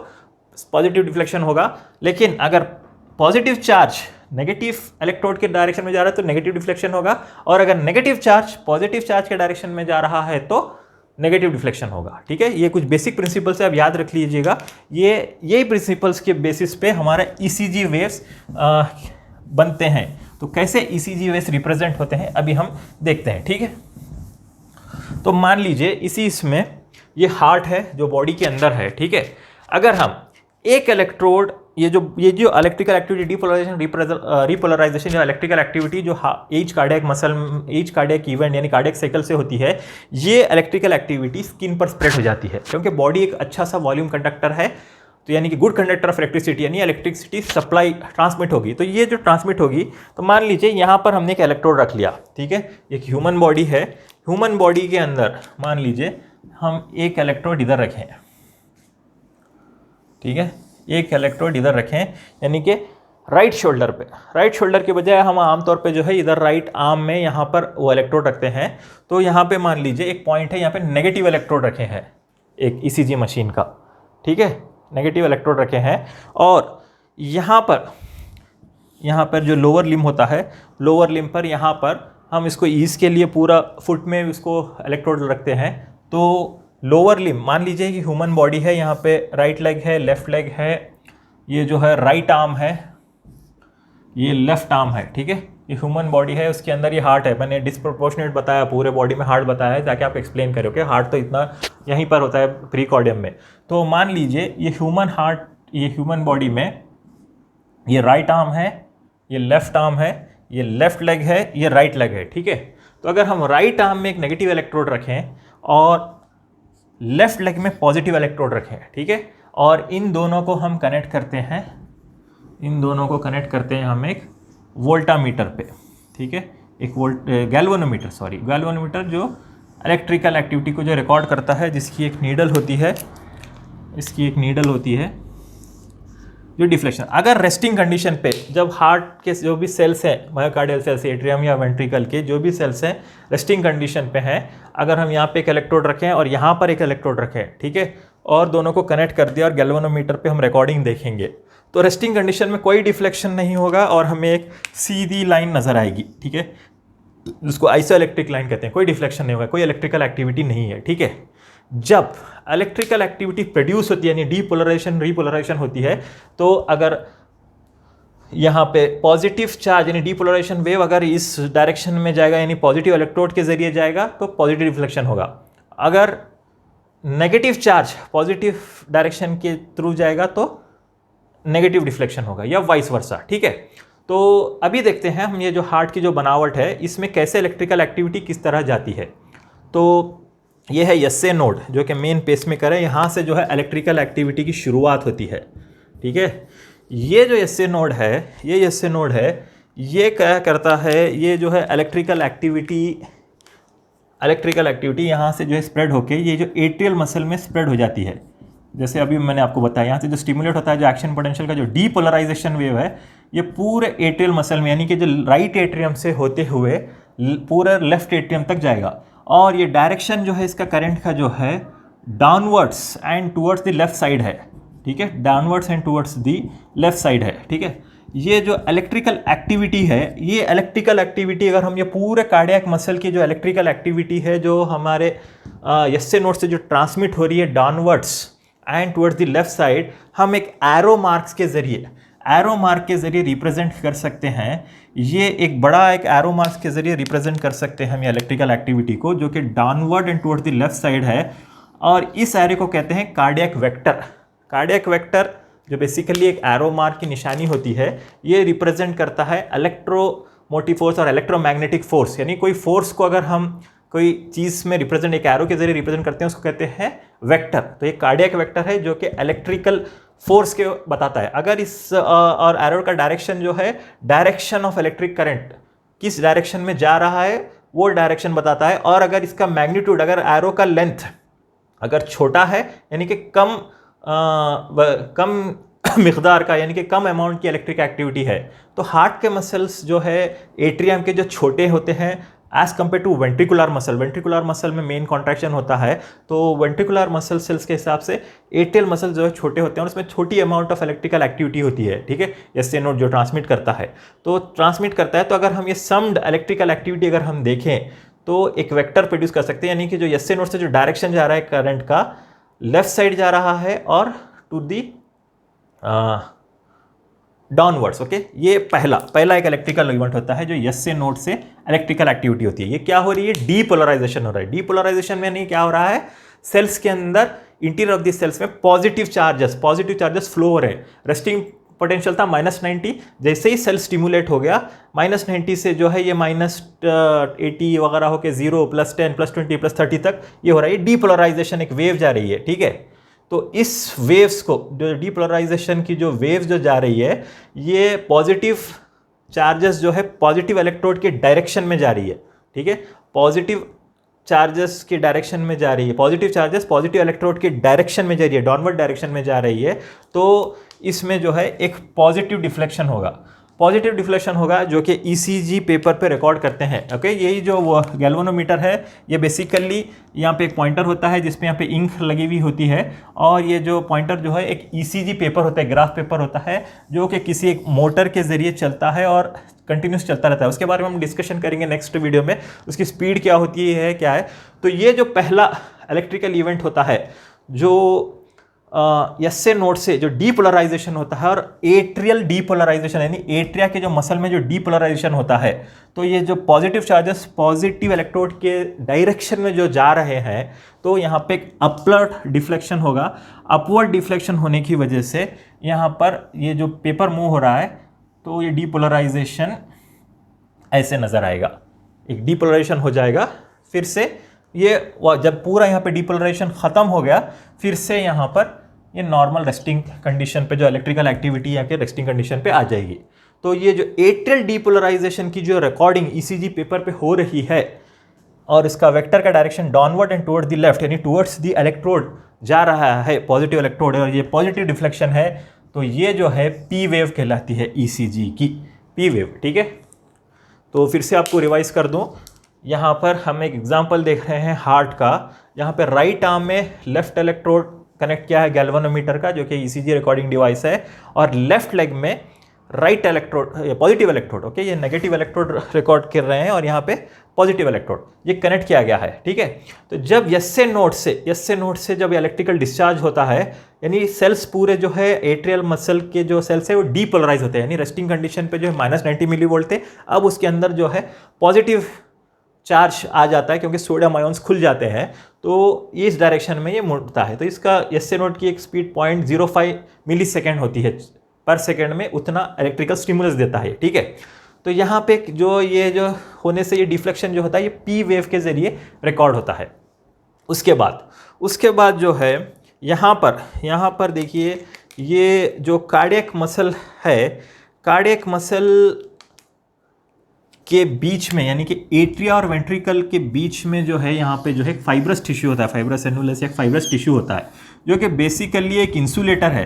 Speaker 1: पॉजिटिव डिफ्लेक्शन होगा। लेकिन अगर पॉजिटिव चार्ज नेगेटिव इलेक्ट्रोड के डायरेक्शन में जा रहा है तो नेगेटिव डिफ्लेक्शन होगा, और अगर नेगेटिव चार्ज पॉजिटिव चार्ज के डायरेक्शन में जा रहा है तो नेगेटिव डिफ्लेक्शन होगा। ठीक है, ये कुछ बेसिक प्रिंसिपल्स है, आप याद रख लीजिएगा। यही प्रिंसिपल्स के बेसिस पे हमारा ईसीजी वेव्स बनते हैं। तो कैसे ईसीजी वेव्स रिप्रेजेंट होते हैं अभी हम देखते हैं। ठीक है, तो मान लीजिए इसमें ये हार्ट है जो बॉडी के अंदर है। ठीक है, अगर हम एक इलेक्ट्रोड ये जो इलेक्ट्रिकल एक्टिविटी डीपोलराइजेशन रिपोलराइजेशन या इलेक्ट्रिकल एक्टिविटी जो ईच कार्डियक इवेंट यानी कार्डियक साइकिल से होती है, ये इलेक्ट्रिकल एक्टिविटी स्किन पर स्प्रेड हो जाती है, क्योंकि बॉडी एक अच्छा सा वॉल्यूम कंडक्टर है, तो यानी कि गुड कंडक्टर ऑफ इलेक्ट्रिसिटी, यानी इलेक्ट्रिसिटी सप्लाई ट्रांसमिट होगी। तो ये जो ट्रांसमिट होगी, तो मान लीजिए यहाँ पर हमने एक इलेक्ट्रोड रख लिया, ठीक है, एक ह्यूमन बॉडी है, ह्यूमन बॉडी के अंदर मान लीजिए हम एक इलेक्ट्रोड इधर रखें, ठीक है, एक इलेक्ट्रोड इधर रखें, यानी कि राइट शोल्डर पे, राइट शोल्डर के बजाय हम आमतौर पे जो है इधर राइट आर्म में यहाँ पर वो इलेक्ट्रोड रखते हैं। तो यहाँ पे मान लीजिए एक पॉइंट है, यहाँ पे नेगेटिव इलेक्ट्रोड रखे हैं एक ईसीजी मशीन का, ठीक है, नेगेटिव इलेक्ट्रोड रखे हैं। और यहाँ पर जो लोअर लिम्ब होता है, लोअर लिम्ब पर यहाँ पर हम इसको ईज के लिए पूरा फुट में इसको इलेक्ट्रोड रखते हैं। तो लोअर लिम्ब, मान लीजिए कि ह्यूमन बॉडी है, यहाँ पे राइट लेग है, लेफ्ट लेग है, ये जो है राइट आर्म है, ये लेफ्ट आर्म है, ठीक है, ये ह्यूमन बॉडी है, उसके अंदर ये हार्ट है। मैंने डिस्प्रोपोर्शनेट बताया, पूरे बॉडी में हार्ट बताया है ताकि आप एक्सप्लेन करें, ओके, हार्ट तो इतना यहीं पर होता है प्रीकॉर्डियम में। तो मान लीजिए ये ह्यूमन हार्ट, ये ह्यूमन बॉडी में ये राइट आर्म है, ये लेफ्ट आर्म है, ये लेफ्ट लेग है, ये राइट लेग है, ठीक है। तो अगर हम राइट आर्म में एक नेगेटिव इलेक्ट्रोड रखें और लेफ्ट लेग में पॉजिटिव इलेक्ट्रोड रखें, ठीक है, और इन दोनों को हम कनेक्ट करते हैं, इन दोनों को कनेक्ट करते हैं हम एक वोल्टामीटर पे, ठीक है, एक गैल्वेनोमीटर जो इलेक्ट्रिकल एक्टिविटी को जो रिकॉर्ड करता है, जिसकी एक नीडल होती है, इसकी एक नीडल होती है जो डिफ्लेक्शन। अगर रेस्टिंग कंडीशन पे, जब हार्ट के जो भी सेल्स हैं, मायोकार्डियल सेल्स, एट्रियम या वेंट्रिकल के जो भी सेल्स हैं रेस्टिंग कंडीशन पे हैं, अगर हम यहाँ पे एक इलेक्ट्रोड रखें और यहाँ पर एक इलेक्ट्रोड रखें, ठीक है, और दोनों को कनेक्ट कर दिया और गैल्वेनोमीटर पे हम रिकॉर्डिंग देखेंगे, तो रेस्टिंग कंडीशन में कोई डिफ्लेक्शन नहीं होगा और हमें एक सीधी लाइन नजर आएगी, ठीक है, जिसको आइसोइलेक्ट्रिक लाइन कहते हैं, कोई डिफ्लेक्शन नहीं होगा, कोई इलेक्ट्रिकल एक्टिविटी नहीं है, ठीक है। जब इलेक्ट्रिकल एक्टिविटी प्रोड्यूस होती है, यानी डीपोलराइजेशन रिपोलराइजेशन होती है, तो अगर यहाँ पे पॉजिटिव चार्ज यानी डीपोलराइजेशन वेव अगर इस डायरेक्शन में जाएगा, यानी पॉजिटिव इलेक्ट्रोड के जरिए जाएगा, तो पॉजिटिव रिफ्लेक्शन होगा। अगर नेगेटिव चार्ज पॉजिटिव डायरेक्शन के थ्रू जाएगा तो नेगेटिव डिफ्लेक्शन होगा, या वाइस वर्सा, ठीक है। तो अभी देखते हैं हम ये जो हार्ट की जो बनावट है, इसमें कैसे इलेक्ट्रिकल एक्टिविटी किस तरह जाती है। तो ये है एसए नोड जो कि मेन पेसमेकर है, यहाँ से जो है इलेक्ट्रिकल एक्टिविटी की शुरुआत होती है, ठीक है। ये जो एसए नोड है, ये एसए नोड है, ये क्या करता है, ये जो है इलेक्ट्रिकल एक्टिविटी यहाँ से जो है स्प्रेड होके ये जो एट्रियल मसल में स्प्रेड हो जाती है। जैसे अभी मैंने आपको बताया, यहाँ से जो स्टिमुलेट होता है, जो एक्शन पोटेंशियल का जो डीपोलराइजेशन वेव है, ये पूरे एट्रियल मसल में, यानी कि जो राइट एट्रियम से होते हुए पूरे लेफ्ट एट्रियम तक जाएगा। और ये डायरेक्शन जो है इसका करंट का जो है downwards and towards the left side है, ठीक है, downwards and towards the left side है, ठीक है। ये जो इलेक्ट्रिकल एक्टिविटी है, ये इलेक्ट्रिकल एक्टिविटी अगर हम ये पूरे कार्डियक मसल की जो इलेक्ट्रिकल एक्टिविटी है, जो हमारे एसए नोड से जो ट्रांसमिट हो रही है downwards and towards the left side, हम एक एरो मार्क के जरिए रिप्रेजेंट कर सकते हैं। ये एक बड़ा एक एरो मार्क्स के जरिए रिप्रेजेंट कर सकते हैं हम ये इलेक्ट्रिकल एक्टिविटी को, जो कि downward and towards the left side है। और इस एरो को कहते हैं कार्डियक वेक्टर। कार्डियक वेक्टर जो बेसिकली एक एरो मार्क की निशानी होती है, ये रिप्रेजेंट करता है इलेक्ट्रोमोटिव फोर्स और इलेक्ट्रोमैग्नेटिक फोर्स, यानी कोई फोर्स को अगर हम कोई चीज़ में रिप्रेजेंट एक एरो के जरिए रिप्रेजेंट करते हैं, उसको कहते हैं वेक्टर। तो ये कार्डियक वेक्टर है जो कि इलेक्ट्रिकल फोर्स के बताता है। अगर इस और एरो का डायरेक्शन जो है, डायरेक्शन ऑफ इलेक्ट्रिक करंट किस डायरेक्शन में जा रहा है वो डायरेक्शन बताता है। और अगर इसका मैग्नीट्यूड, अगर एरो का लेंथ अगर छोटा है, यानी कि कम मिकदार का, यानी कि कम अमाउंट की इलेक्ट्रिक एक्टिविटी है, तो हार्ट के मसल्स जो है एट्रियम के जो छोटे होते हैं as compare to ventricular muscle में मेन कॉन्ट्रैक्शन होता है, तो वेंट्रिकुलर मसल सेल्स के हिसाब से एट्रियल मसल जो है छोटे होते हैं और उसमें छोटी अमाउंट ऑफ इलेक्ट्रिकल एक्टिविटी होती है, ठीक है। एसए नोड जो ट्रांसमिट करता है, तो अगर हम ये सम्ड इलेक्ट्रिकल एक्टिविटी अगर हम देखें तो एक वेक्टर प्रोड्यूस कर सकते हैं, यानी कि जो एसए नोड से जो डायरेक्शन जा रहा है करंट का, लेफ्ट साइड जा रहा है और टू दी डाउनवर्ड्स, ओके। ये पहला एक इलेक्ट्रिकल इवेंट होता है जो एसए नोड से इलेक्ट्रिकल एक्टिविटी होती है। ये क्या हो रही है, डीपोलराइजेशन हो रहा है। डीपोलराइजेशन में नहीं क्या हो रहा है, सेल्स के अंदर इंटीरियर ऑफ द सेल्स में पॉजिटिव चार्जेस फ्लो हो रहे हैं। रेस्टिंग पोटेंशियल था -90, जैसे ही सेल स्टिमुलेट हो गया -90 से जो है ये -80 वगैरह होकर 0 +10 +20 +30 तक ये हो रहा है, डीपोलराइजेशन एक वेव जा रही है, ठीक है। तो इस वेव्स को, जो डीपोलराइजेशन की जो वेव्स जो जा रही है, ये पॉजिटिव चार्जेस जो है पॉजिटिव इलेक्ट्रोड के डायरेक्शन में जा रही है, ठीक है। पॉजिटिव चार्जेस की डायरेक्शन में जा रही है, पॉजिटिव चार्जेस पॉजिटिव इलेक्ट्रोड के डायरेक्शन में जा रही है, डाउनवर्ड डायरेक्शन में जा रही है। तो इसमें जो है एक पॉजिटिव डिफ्लेक्शन होगा, पॉजिटिव डिफ्लेक्शन होगा जो कि ईसीजी पेपर पे रिकॉर्ड करते हैं, ओके। यही जो वो गैल्वेनोमीटर है, ये बेसिकली यहाँ पे एक पॉइंटर होता है जिसपे यहाँ पे इंक लगी हुई होती है, और ये जो पॉइंटर जो है एक ईसीजी पेपर होता है, ग्राफ पेपर होता है, जो कि किसी एक मोटर के ज़रिए चलता है और कंटिन्यूस चलता रहता है। उसके बारे में हम डिस्कशन करेंगे नेक्स्ट वीडियो में, उसकी स्पीड क्या होती है, क्या है। तो ये जो पहला इलेक्ट्रिकल इवेंट होता है जो एसए नोड से जो डीपोलराइजेशन होता है, और एट्रियल डीपोलराइजेशन यानी एट्रिया के जो मसल में जो डीपोलराइजेशन होता है, तो ये जो पॉजिटिव चार्जेस पॉजिटिव इलेक्ट्रोड के डायरेक्शन में जो जा रहे हैं, तो यहाँ पे एक अपवर्ड डिफ्लेक्शन होगा। अपवर्ड डिफ्लेक्शन होने की वजह से यहाँ पर ये जो पेपर मूव हो रहा है, तो ये डीपोलराइजेशन ऐसे नज़र आएगा, एक डीपोलराइजेशन हो जाएगा। फिर से ये जब पूरा यहाँ पे डीपोलराइजेशन ख़त्म हो गया, फिर से यहाँ पर ये नॉर्मल रेस्टिंग कंडीशन पे जो इलेक्ट्रिकल एक्टिविटी यहाँ के रेस्टिंग कंडीशन पे आ जाएगी। तो ये जो एट्रियल डीपोलराइजेशन की जो रिकॉर्डिंग ईसीजी पेपर पे हो रही है, और इसका वेक्टर का direction downward and toward the left यानी टुवर्ड्स द इलेक्ट्रोड जा रहा है, पॉजिटिव इलेक्ट्रोड है, और ये पॉजिटिव डिफ्लेक्शन है, तो ये जो है पी वेव कहलाती है, ईसीजी की पी वेव, ठीक है। तो फिर से आपको रिवाइज कर दूँ, यहाँ पर हम एक एग्जाम्पल देख रहे हैं हार्ट का। यहाँ पे राइट आर्म में लेफ्ट इलेक्ट्रोड कनेक्ट किया है गैल्वेनोमीटर का, जो कि ईसीजी रिकॉर्डिंग डिवाइस है, और लेफ्ट लेग में right electrode, positive electrode, okay, ये नेगेटिव इलेक्ट्रोड रिकॉर्ड कर रहे हैं, और यहाँ पे पॉजिटिव इलेक्ट्रोड ये कनेक्ट किया गया है, ठीक है। तो जब एसए नोड से जब इलेक्ट्रिकल डिस्चार्ज होता है, यानी सेल्स पूरे जो है एट्रियल मसल के जो सेल्स है वो डीपोलराइज होते हैं, यानी रेस्टिंग कंडीशन पे जो है -90 मिलीवोल्ट थे, अब उसके अंदर जो है पॉजिटिव चार्ज आ जाता है, क्योंकि सोडियम आयंस खुल जाते हैं, तो इस डायरेक्शन में ये मुड़ता है। तो इसका एसए नोड की एक स्पीड 0.05 मिली सेकेंड होती है पर सेकेंड में, उतना इलेक्ट्रिकल स्टिमुलस देता है, ठीक है। तो यहाँ पे जो होने से ये डिफ्लेक्शन जो होता है, ये पी वेव के जरिए रिकॉर्ड होता है। उसके बाद जो है यहाँ पर देखिए, ये जो कार्डियक मसल है, कार्डियक मसल के बीच में, यानी कि एट्रिया और वेंट्रिकल के बीच में जो है, यहाँ पे जो है फाइब्रस टिश्यू होता है, फाइब्रस एनुलस या फाइब्रस टिश्यू होता है, जो कि बेसिकली एक इंसुलेटर है,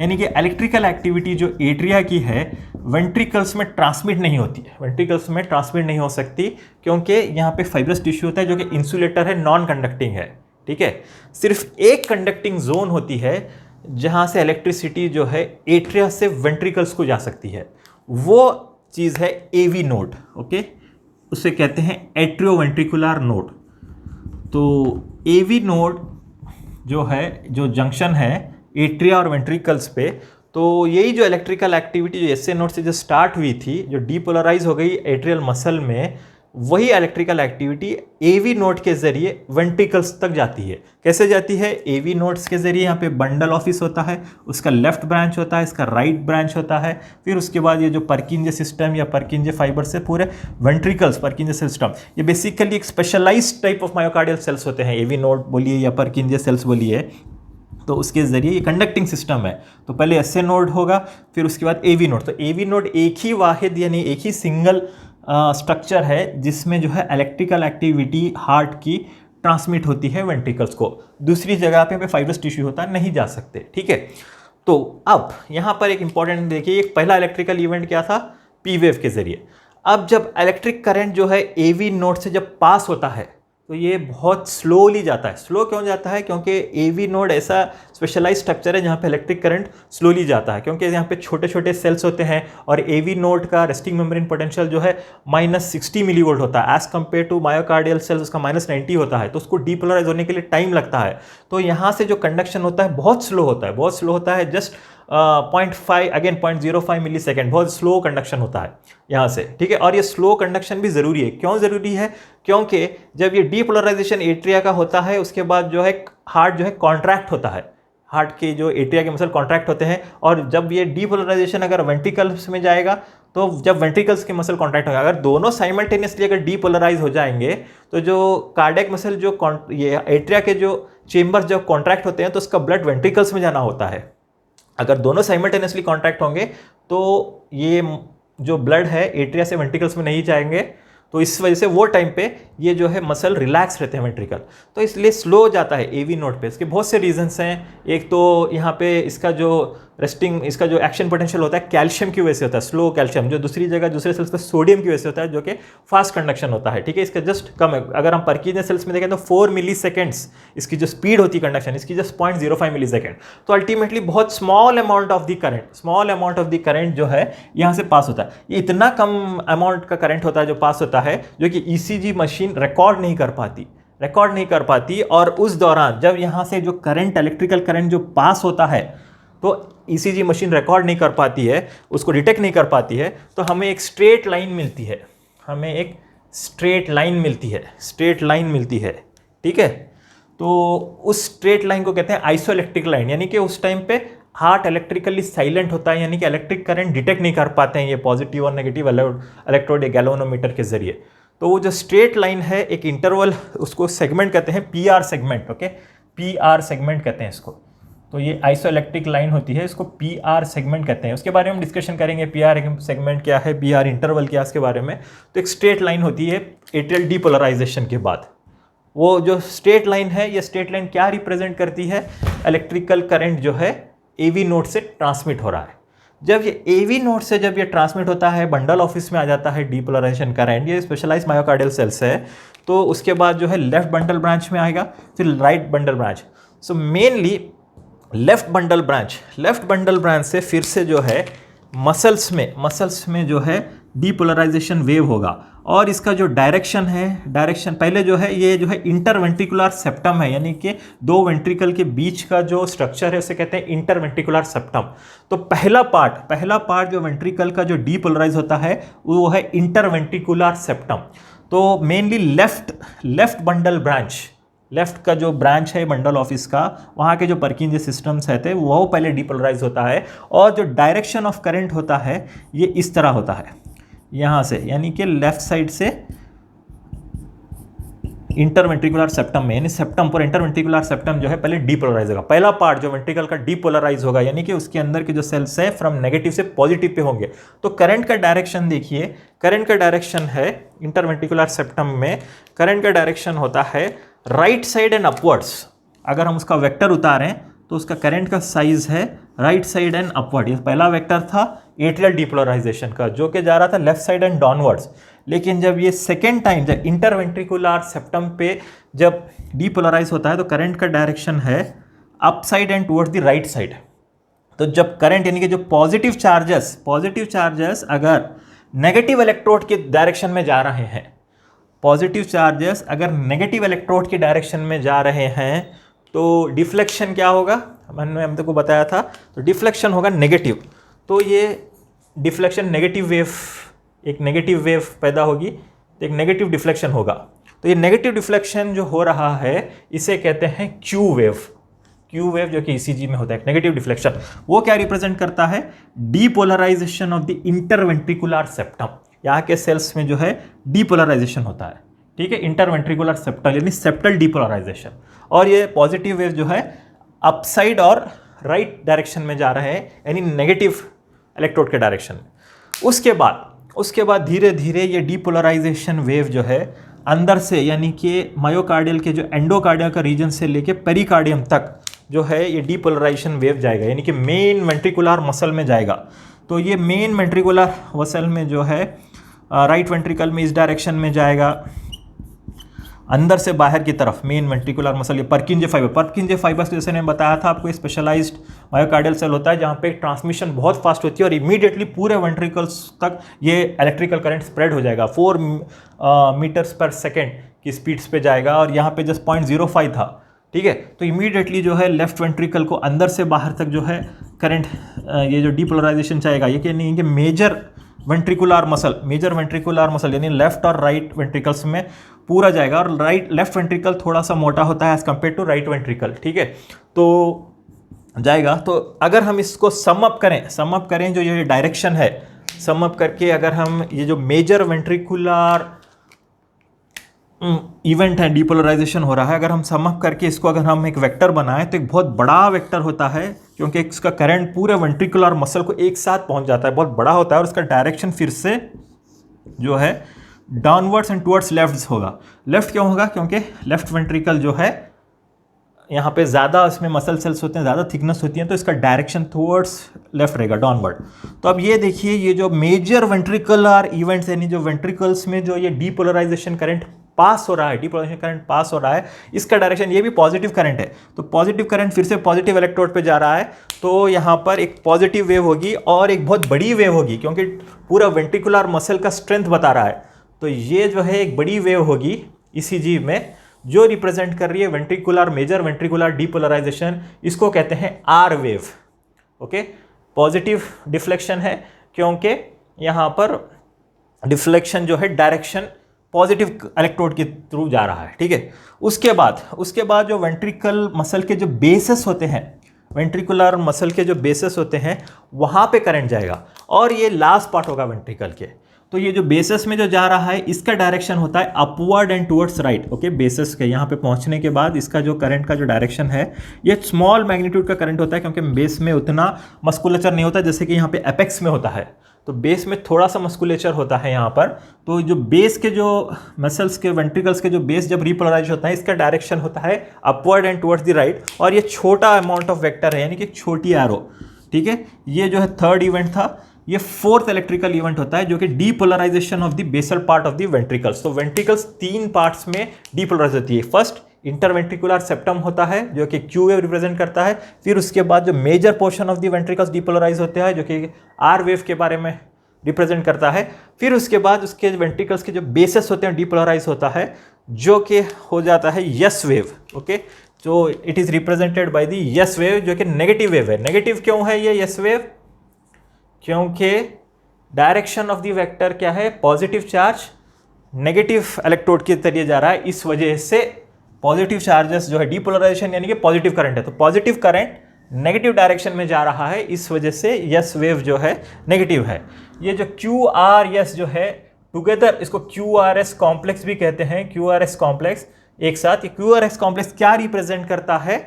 Speaker 1: यानी कि इलेक्ट्रिकल एक्टिविटी जो एट्रिया की है वेंट्रिकल्स में ट्रांसमिट नहीं होती है, वेंट्रिकल्स में ट्रांसमिट नहीं हो सकती, क्योंकि यहाँ पे फाइब्रस टिश्यू होता है जो कि इंसुलेटर है, नॉन कंडक्टिंग है, ठीक है। सिर्फ एक कंडक्टिंग जोन होती है जहाँ से इलेक्ट्रिसिटी जो है एट्रिया से वेंट्रिकल्स को जा सकती है, वो चीज़ है एवी नोड, ओके, उसे कहते हैं एट्रियोवेंट्रिकुलर नोड। तो एवी नोड जो है, जो जंक्शन है एट्रिया और वेंट्रिकल्स पे, तो यही जो इलेक्ट्रिकल एक्टिविटी जो एसए नोड से जो स्टार्ट हुई थी, जो डीपोलराइज हो गई एट्रियल मसल में, वही इलेक्ट्रिकल एक्टिविटी एवी नोड के जरिए वेंट्रिकल्स तक जाती है। कैसे जाती है? एवी नोड्स के जरिए यहाँ पे बंडल ऑफिस होता है, उसका लेफ्ट ब्रांच होता है, इसका राइट ब्रांच होता है, फिर उसके बाद ये जो पर्किंजे सिस्टम या पर्किंजे फाइबर से पूरे वेंट्रिकल्स, पर्किंजे सिस्टम, ये बेसिकली एक specialized type of myocardial cells होते हैं, एवी नोड बोलिए या पर्किंजे सेल्स बोलिए, तो उसके ज़रिए ये कंडक्टिंग सिस्टम है। तो पहले एसए नोड होगा, फिर उसके बाद एवी नोड। तो एवी नोड एक ही वाहिद यानी एक ही सिंगल स्ट्रक्चर है जिसमें जो है इलेक्ट्रिकल एक्टिविटी हार्ट की ट्रांसमिट होती है वेंट्रिकल्स को, दूसरी जगह पे फाइब्रस टिश्यू होता है, नहीं जा सकते, ठीक है। तो अब यहाँ पर एक इंपॉर्टेंट देखिए, एक पहला इलेक्ट्रिकल इवेंट क्या था? पी वेव के जरिए। अब जब इलेक्ट्रिक करंट जो है एवी नोड से जब पास होता है तो ये बहुत स्लोली जाता है। स्लो क्यों जाता है? क्योंकि एवी नोड ऐसा स्पेशलाइज स्ट्रक्चर है जहाँ पे इलेक्ट्रिक करंट स्लोली जाता है, क्योंकि यहाँ पे छोटे छोटे सेल्स होते हैं और एवी नोड का रेस्टिंग मेम्ब्रेन पोटेंशियल जो है -60 मिलीवोल्ट होता है, as compare to myocardial cells उसका -90 होता है। तो उसको डीपोलराइज होने के लिए टाइम लगता है। तो यहाँ से जो कंडक्शन होता है बहुत स्लो होता है, बहुत स्लो होता है, जस्ट 0.05 मिली सेकेंड, बहुत स्लो कंडक्शन होता है यहाँ से, ठीक है। और ये स्लो कंडक्शन भी ज़रूरी है। क्यों ज़रूरी है? क्योंकि जब ये डीपोलराइजेशन एट्रिया का होता है उसके बाद जो है हार्ट जो है कॉन्ट्रैक्ट होता है, हार्ट के जो एट्रिया के मसल कॉन्ट्रैक्ट होते हैं, और जब ये डीपोलराइजेशन अगर वेंट्रिकल्स में जाएगा तो जब वेंट्रिकल्स के मसल कॉन्ट्रैक्ट होगा, अगर दोनों साइमल्टेनियसली अगर डीपोलराइज हो जाएंगे तो जो कार्डियक मसल जो ये एट्रिया के जो चेंबर्स जब कॉन्ट्रैक्ट होते हैं तो उसका ब्लड वेंट्रिकल्स में जाना होता है। अगर दोनों साइमल्टेनियसली कॉन्ट्रैक्ट होंगे तो ये जो ब्लड है एट्रिया से वेंट्रिकल्स में नहीं जाएंगे, तो इस वजह से वो टाइम पे ये जो है मसल रिलैक्स रहते हैं वेंट्रिकल, तो इसलिए स्लो हो जाता है एवी नोड पे। इसके बहुत से रीजंस हैं। एक तो यहाँ पे इसका जो रेस्टिंग, इसका जो एक्शन पोटेंशियल होता है कैल्शियम की वजह से होता है, स्लो कैल्शियम, जो दूसरी जगह दूसरे सेल्स पे सोडियम की वजह से होता है, जो कि फास्ट कंडक्शन होता है। ठीक है, इसका जस्ट कम है। अगर हम परकीनियस सेल्स में देखें तो 4 मिली सेकेंड्स इसकी जो स्पीड होती है कंडक्शन, इसकी जस्ट 0.05 मिली सेकेंड। तो अल्टीमेटली बहुत small amount of the current जो है यहाँ से पास होता है। ये इतना कम अमाउंट का करंट होता है जो पास होता है, जो कि ईसीजी मशीन रिकॉर्ड नहीं कर पाती। और उस दौरान जब यहाँ से जो करंट, इलेक्ट्रिकल करंट जो पास होता है, तो ईसीजी मशीन रिकॉर्ड नहीं कर पाती है, उसको डिटेक्ट नहीं कर पाती है, तो हमें एक स्ट्रेट लाइन मिलती है। ठीक है, तो उस स्ट्रेट लाइन को कहते हैं आइसोइलेक्ट्रिक लाइन, यानी कि उस टाइम पे हार्ट इलेक्ट्रिकली साइलेंट होता है, यानी कि इलेक्ट्रिक करंट डिटेक्ट नहीं कर पाते हैं ये पॉजिटिव और नेगेटिव इलेक्ट्रोड या गैल्वेनोमीटर के जरिए। तो वो जो स्ट्रेट लाइन है, एक इंटरवल, उसको सेगमेंट कहते हैं, PR segment. Okay, PR segment कहते हैं इसको। तो ये आइसोइलेक्ट्रिक लाइन होती है, इसको पीआर सेगमेंट कहते हैं। उसके बारे में हम डिस्कशन करेंगे, पीआर सेगमेंट क्या है, पीआर इंटरवल क्या है, इसके बारे में। तो एक स्ट्रेट लाइन होती है एट्रियल डीपोलराइजेशन के बाद। वो जो स्ट्रेट लाइन है, ये स्ट्रेट लाइन क्या रिप्रेजेंट करती है? इलेक्ट्रिकल करंट जो है एवी नोड से ट्रांसमिट हो रहा है। जब ये एवी नोड से जब ये ट्रांसमिट होता है, बंडल ऑफिस में आ जाता है डीपोलराइजेशन करंट, ये स्पेशलाइज मायोकार्डियल सेल्स है, तो उसके बाद जो है लेफ्ट बंडल ब्रांच में आएगा, फिर right bundle branch. So mainly left bundle branch से फिर से जो है मसल्स में जो है डीपोलराइजेशन वेव होगा, और इसका जो डायरेक्शन पहले जो है ये जो है इंटरवेंट्रिकुलर सेप्टम है, यानी कि दो वेंट्रिकल के बीच का जो स्ट्रक्चर है उसे कहते हैं इंटरवेंट्रिकुलर सेप्टम। तो पहला पार्ट जो वेंट्रिकल का जो डीपोलराइज होता है वो है इंटरवेंट्रिकुलर सेप्टम। तो mainly left bundle branch, left का जो ब्रांच है बंडल ऑफिस का, वहाँ के जो पर्किंजे सिस्टम्स रहते हैं वो पहले डीपोलराइज होता है, और जो डायरेक्शन ऑफ करंट होता है ये इस तरह होता है, यहाँ से, यानी कि लेफ्ट साइड से इंटरवेंट्रिकुलर सेप्टम में, यानी सेप्टम पर इंटरवेंट्रिकुलर सेप्टम जो है पहले डीपोलराइज होगा। पहला पार्ट जो वेंट्रिकल का डीपोलराइज होगा, यानी कि उसके अंदर के जो सेल्स है फ्रॉम नेगेटिव से पॉजिटिव पे होंगे। तो करंट का डायरेक्शन देखिए, करंट का डायरेक्शन है इंटरवेंट्रिकुलर सेप्टम में, करंट का डायरेक्शन होता है राइट साइड एंड अपवर्ड्स। अगर हम उसका वेक्टर उतारें तो उसका करंट का साइज है राइट साइड एंड अपवर्ड। ये पहला वेक्टर था एट्रियल डीपोलराइजेशन का, जो कि जा रहा था लेफ्ट साइड एंड डाउनवर्ड्स। लेकिन जब ये सेकेंड टाइम जब इंटरवेंट्रिकुलर सेप्टम पे जब डीपोलराइज होता है तो करंट का डायरेक्शन है up side and towards the right side. तो जब करंट यानी कि जो पॉजिटिव चार्जेस अगर नेगेटिव इलेक्ट्रोड के डायरेक्शन में जा रहे हैं, पॉजिटिव चार्जेस अगर नेगेटिव इलेक्ट्रोड के डायरेक्शन में जा रहे हैं तो डिफ्लेक्शन क्या होगा, मैंने हम को बताया था, तो डिफ्लेक्शन होगा नेगेटिव। तो ये डिफ्लेक्शन नेगेटिव वेव पैदा होगी, तो एक नेगेटिव डिफ्लेक्शन होगा। तो ये नेगेटिव डिफ्लेक्शन जो हो रहा है इसे कहते हैं क्यू वेव जो कि ईसीजी में होता है, नेगेटिव डिफ्लेक्शन। वो क्या रिप्रेजेंट करता है? Depolarization of the interventricular septum. यहाँ के सेल्स में जो है डीपोलराइजेशन होता है, ठीक है, इंटरवेंट्रिकुलर सेप्टल यानी सेप्टल डीपोलराइजेशन। और ये पॉजिटिव वेव जो है अपसाइड और राइट डायरेक्शन में जा रहे हैं, यानी नेगेटिव इलेक्ट्रोड के डायरेक्शन में। उसके बाद धीरे धीरे ये डीपोलराइजेशन वेव जो है अंदर से, यानी कि मायोकार्डियल के जो एंडोकार्डियल का रीजन से लेके पेरिकार्डियम तक जो है ये डीपोलराइजेशन वेव जाएगा, यानी कि मेन वेंट्रिकुलर मसल में जाएगा। तो ये मेन वेंट्रिकुलर मसल में जो है राइट वेंट्रिकल में इस डायरेक्शन में जाएगा, अंदर से बाहर की तरफ मेन वेंट्रिकुलर मसल, ये पर्किंजे फाइबर्स जैसे मैंने बताया था आपको, स्पेशलाइज्ड मायोकार्डियल सेल होता है जहाँ पे ट्रांसमिशन बहुत फास्ट होती है और इमीडिएटली पूरे वेंट्रिकल्स तक ये इलेक्ट्रिकल करंट स्प्रेड हो जाएगा, 4 मीटर्स पर सेकेंड की स्पीड्स पे जाएगा, और यहाँ पे जस्ट 0.05 था, ठीक है। तो इमीडिएटली जो है लेफ्ट वेंट्रिकल को अंदर से बाहर तक जो है करंट, ये जो डीपोलराइजेशन चाहेगा, ये कि नहीं कि मेजर वेंट्रिकुलर मसल यानी लेफ्ट और राइट वेंट्रिकल्स में पूरा जाएगा, और लेफ्ट वेंट्रिकल थोड़ा सा मोटा होता है as compare to right ventricle, ठीक है। तो जाएगा। तो अगर हम इसको सम अप करें जो ये डायरेक्शन है, सम अप करके अगर हम ये जो मेजर वेंट्रिकुलर इवेंट है, डीपोलराइजेशन हो रहा है, अगर हम सम अप करके इसको अगर हम एक वेक्टर बनाएं तो एक बहुत बड़ा वेक्टर होता है, क्योंकि इसका करंट पूरे वेंट्रिकुलर मसल को एक साथ पहुंच जाता है, बहुत बड़ा होता है, और उसका डायरेक्शन फिर से जो है डाउनवर्ड्स एंड टुवर्ड्स लेफ्ट होगा। लेफ्ट क्यों होगा? क्योंकि लेफ्ट वेंट्रिकल जो है यहाँ पे ज़्यादा इसमें मसल सेल्स होते हैं, ज़्यादा थिकनेस होती है, तो इसका डायरेक्शन टुवर्ड्स लेफ्ट रहेगा, डाउनवर्ड। तो अब ये देखिए, ये जो मेजर वेंट्रिकुलर इवेंट्स यानी जो वेंट्रिकल्स में जो ये डीपोलराइजेशन करंट पास हो रहा है, डीपोलराइजेशन करंट पास हो रहा है, इसका डायरेक्शन ये भी पॉजिटिव करंट है। तो पॉजिटिव करंट फिर से पॉजिटिव इलेक्ट्रोड पे जा रहा है, तो यहाँ पर एक पॉजिटिव वेव होगी और एक बहुत बड़ी वेव होगी, क्योंकि पूरा वेंट्रिकुलर मसल का स्ट्रेंथ बता रहा है। तो ये जो है एक बड़ी वेव होगी ईसीजी में, जो रिप्रेजेंट कर रही है वेंट्रिकुलर, मेजर वेंट्रिकुलर डीपोलराइजेशन। इसको कहते हैं R wave. Okay, positive deflection है, क्योंकि यहाँ पर डिफ्लेक्शन जो है डायरेक्शन पॉजिटिव इलेक्ट्रोड के थ्रू जा रहा है। ठीक है, उसके बाद जो वेंट्रिकल मसल के जो बेसेस होते हैं, वेंट्रिकुलर मसल के जो बेसेस होते हैं, वहाँ पे करंट जाएगा, और ये लास्ट पार्ट होगा वेंट्रिकल के। तो ये जो बेसिस में जो जा रहा है, इसका डायरेक्शन होता है upward and towards right. Okay, basis के यहाँ पे पहुँचने के बाद इसका जो करंट का जो डायरेक्शन है, ये स्मॉल मैग्नीट्यूड का करंट होता है, क्योंकि बेस में उतना मस्कुलेचर नहीं होता जैसे कि यहाँ पे एपेक्स में होता है। तो बेस में थोड़ा सा मस्कुलेचर होता है यहाँ पर। तो जो बेस के जो मसल्स के वेंट्रिकल्स के जो बेस जब रिपोलराइज होता है, इसका डायरेक्शन होता है upward and towards the right, और ये छोटा अमाउंट ऑफ वेक्टर है, यानी कि छोटी एरो। ठीक है, ये जो है थर्ड इवेंट था। ये फोर्थ इलेक्ट्रिकल इवेंट होता है, जो कि depolarization of the basal part of the ventricles. तो वेंट्रिकल्स तीन पार्ट्स में डीपोलराइज होती है। फर्स्ट इंटरवेंट्रिकुलर सेप्टम होता है, जो कि क्यू वेव रिप्रेजेंट करता है। फिर उसके बाद जो major portion of the ventricles depolarize होते हैं, जो कि आर वेव के बारे में रिप्रेजेंट करता है। फिर उसके बाद उसके वेंट्रिकल्स के जो बेसेस होते हैं डीपोलराइज होता है, जो कि हो जाता है यस वेव। ओके, जो it is represented by the yes wave, जो कि नेगेटिव वेव है। नेगेटिव क्यों है ये यस वेव? क्योंकि डायरेक्शन ऑफ द वेक्टर क्या है? पॉजिटिव चार्ज नेगेटिव इलेक्ट्रोड के जरिए जा रहा है, इस वजह से पॉजिटिव चार्जेस जो है डीपोलराइजेशन यानी कि पॉजिटिव करंट है, तो पॉजिटिव करंट नेगेटिव डायरेक्शन में जा रहा है, इस वजह से यस वेव जो है नेगेटिव है। ये जो क्यू आर एस जो है टुगेदर, इसको क्यू आर एस कॉम्प्लेक्स भी कहते हैं, क्यू आर एस कॉम्प्लेक्स एक साथ। ये क्यू आर एस कॉम्प्लेक्स क्या रिप्रेजेंट करता है?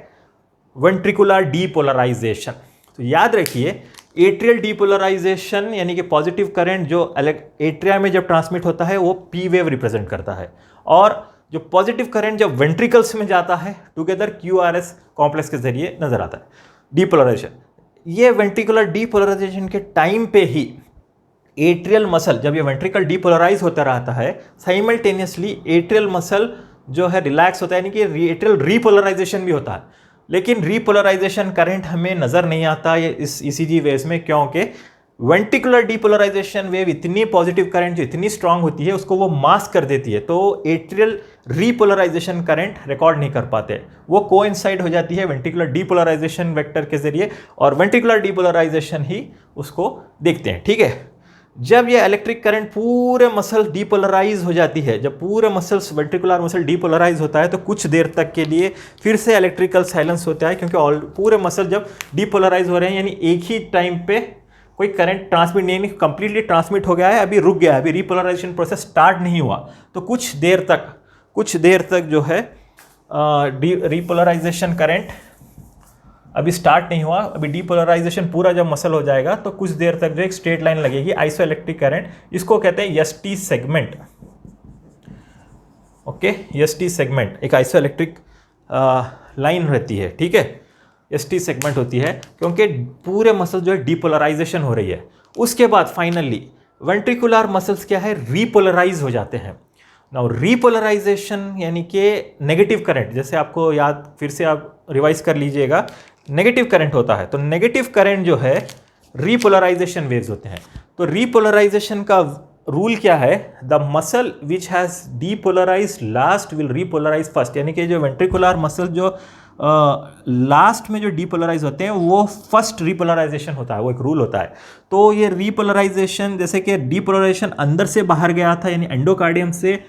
Speaker 1: Ventricular depolarization. तो याद रखिए, एट्रियल डीपोलराइजेशन यानी कि पॉजिटिव करंट जो एट्रिया में जब ट्रांसमिट होता है, वो पी वेव रिप्रेजेंट करता है, और जो पॉजिटिव करंट जब वेंट्रिकल्स में जाता है, together Q R S complex के जरिए नजर आता है डीपोलराइजेशन। ये वेंट्रिकुलर डीपोलराइजेशन के टाइम पे ही एट्रियल मसल, जब ये वेंट्रिकल डीपोलराइज होता रहता है, साइमल्टेनियसली एट्रियल मसल जो है रिलैक्स होता है, यानी कि एट्रियल रीपोलराइजेशन भी होता है। लेकिन रीपोलराइजेशन करंट हमें नज़र नहीं आता ये इस ईसीजी वेव्स में, क्योंकि वेंट्रिकुलर डीपोलराइजेशन वेव इतनी पॉजिटिव करंट जो इतनी स्ट्रांग होती है, उसको वो मास्क कर देती है, तो एट्रियल रीपोलराइजेशन करंट रिकॉर्ड नहीं कर पाते, वो कोइंसाइड हो जाती है वेंट्रिकुलर डीपोलराइजेशन वेक्टर के जरिए, और वेंट्रिकुलर डीपोलराइजेशन ही उसको देखते हैं। ठीक है, जब ये इलेक्ट्रिक करंट पूरे मसल डीपोलराइज हो जाती है, जब पूरे मसल्स वेंट्रिकुलर मसल डीपोलराइज होता है, तो कुछ देर तक के लिए फिर से इलेक्ट्रिकल साइलेंस होता है, क्योंकि पूरे मसल जब डीपोलराइज हो रहे हैं, यानी एक ही टाइम पे कोई करंट ट्रांसमिट नहीं, कंप्लीटली ट्रांसमिट हो गया है, अभी रुक गया है, अभी रीपोलराइजेशन प्रोसेस स्टार्ट नहीं हुआ, तो कुछ देर तक जो है रीपोलराइजेशन करंट अभी स्टार्ट नहीं हुआ। अभी डीपोलराइजेशन पूरा जब मसल हो जाएगा, तो कुछ देर तक जो एक स्ट्रेट लाइन लगेगी, आइसोइलेक्ट्रिक करंट, इसको कहते हैं ST segment. Okay, ST segment एक आइसोइलेक्ट्रिक लाइन रहती है। ठीक है, एसटी सेगमेंट होती है, क्योंकि पूरे मसल जो है डीपोलराइजेशन हो रही है। उसके बाद फाइनली वेंट्रिकुलर मसल्स क्या है? रीपोलराइज हो जाते हैं। नाउ रीपोलराइजेशन यानी कि नेगेटिव करंट, जैसे आपको याद, फिर से आप रिवाइज कर लीजिएगा, नेगेटिव करंट होता है, तो नेगेटिव करंट जो है रीपोलराइजेशन वेव्स होते हैं। तो रीपोलराइजेशन का रूल क्या है? The muscle which has depolarize last will repolarize first, यानी कि जो वेंट्रिकुलर मसल जो लास्ट में जो डीपोलराइज होते हैं, वो फर्स्ट रीपोलराइजेशन होता है, वो एक रूल होता है। तो ये रीपोलराइजेशन, जैसे कि डीपोलराइजेशन अंदर से बाहर गया था, यानी एंडोकार्डियम से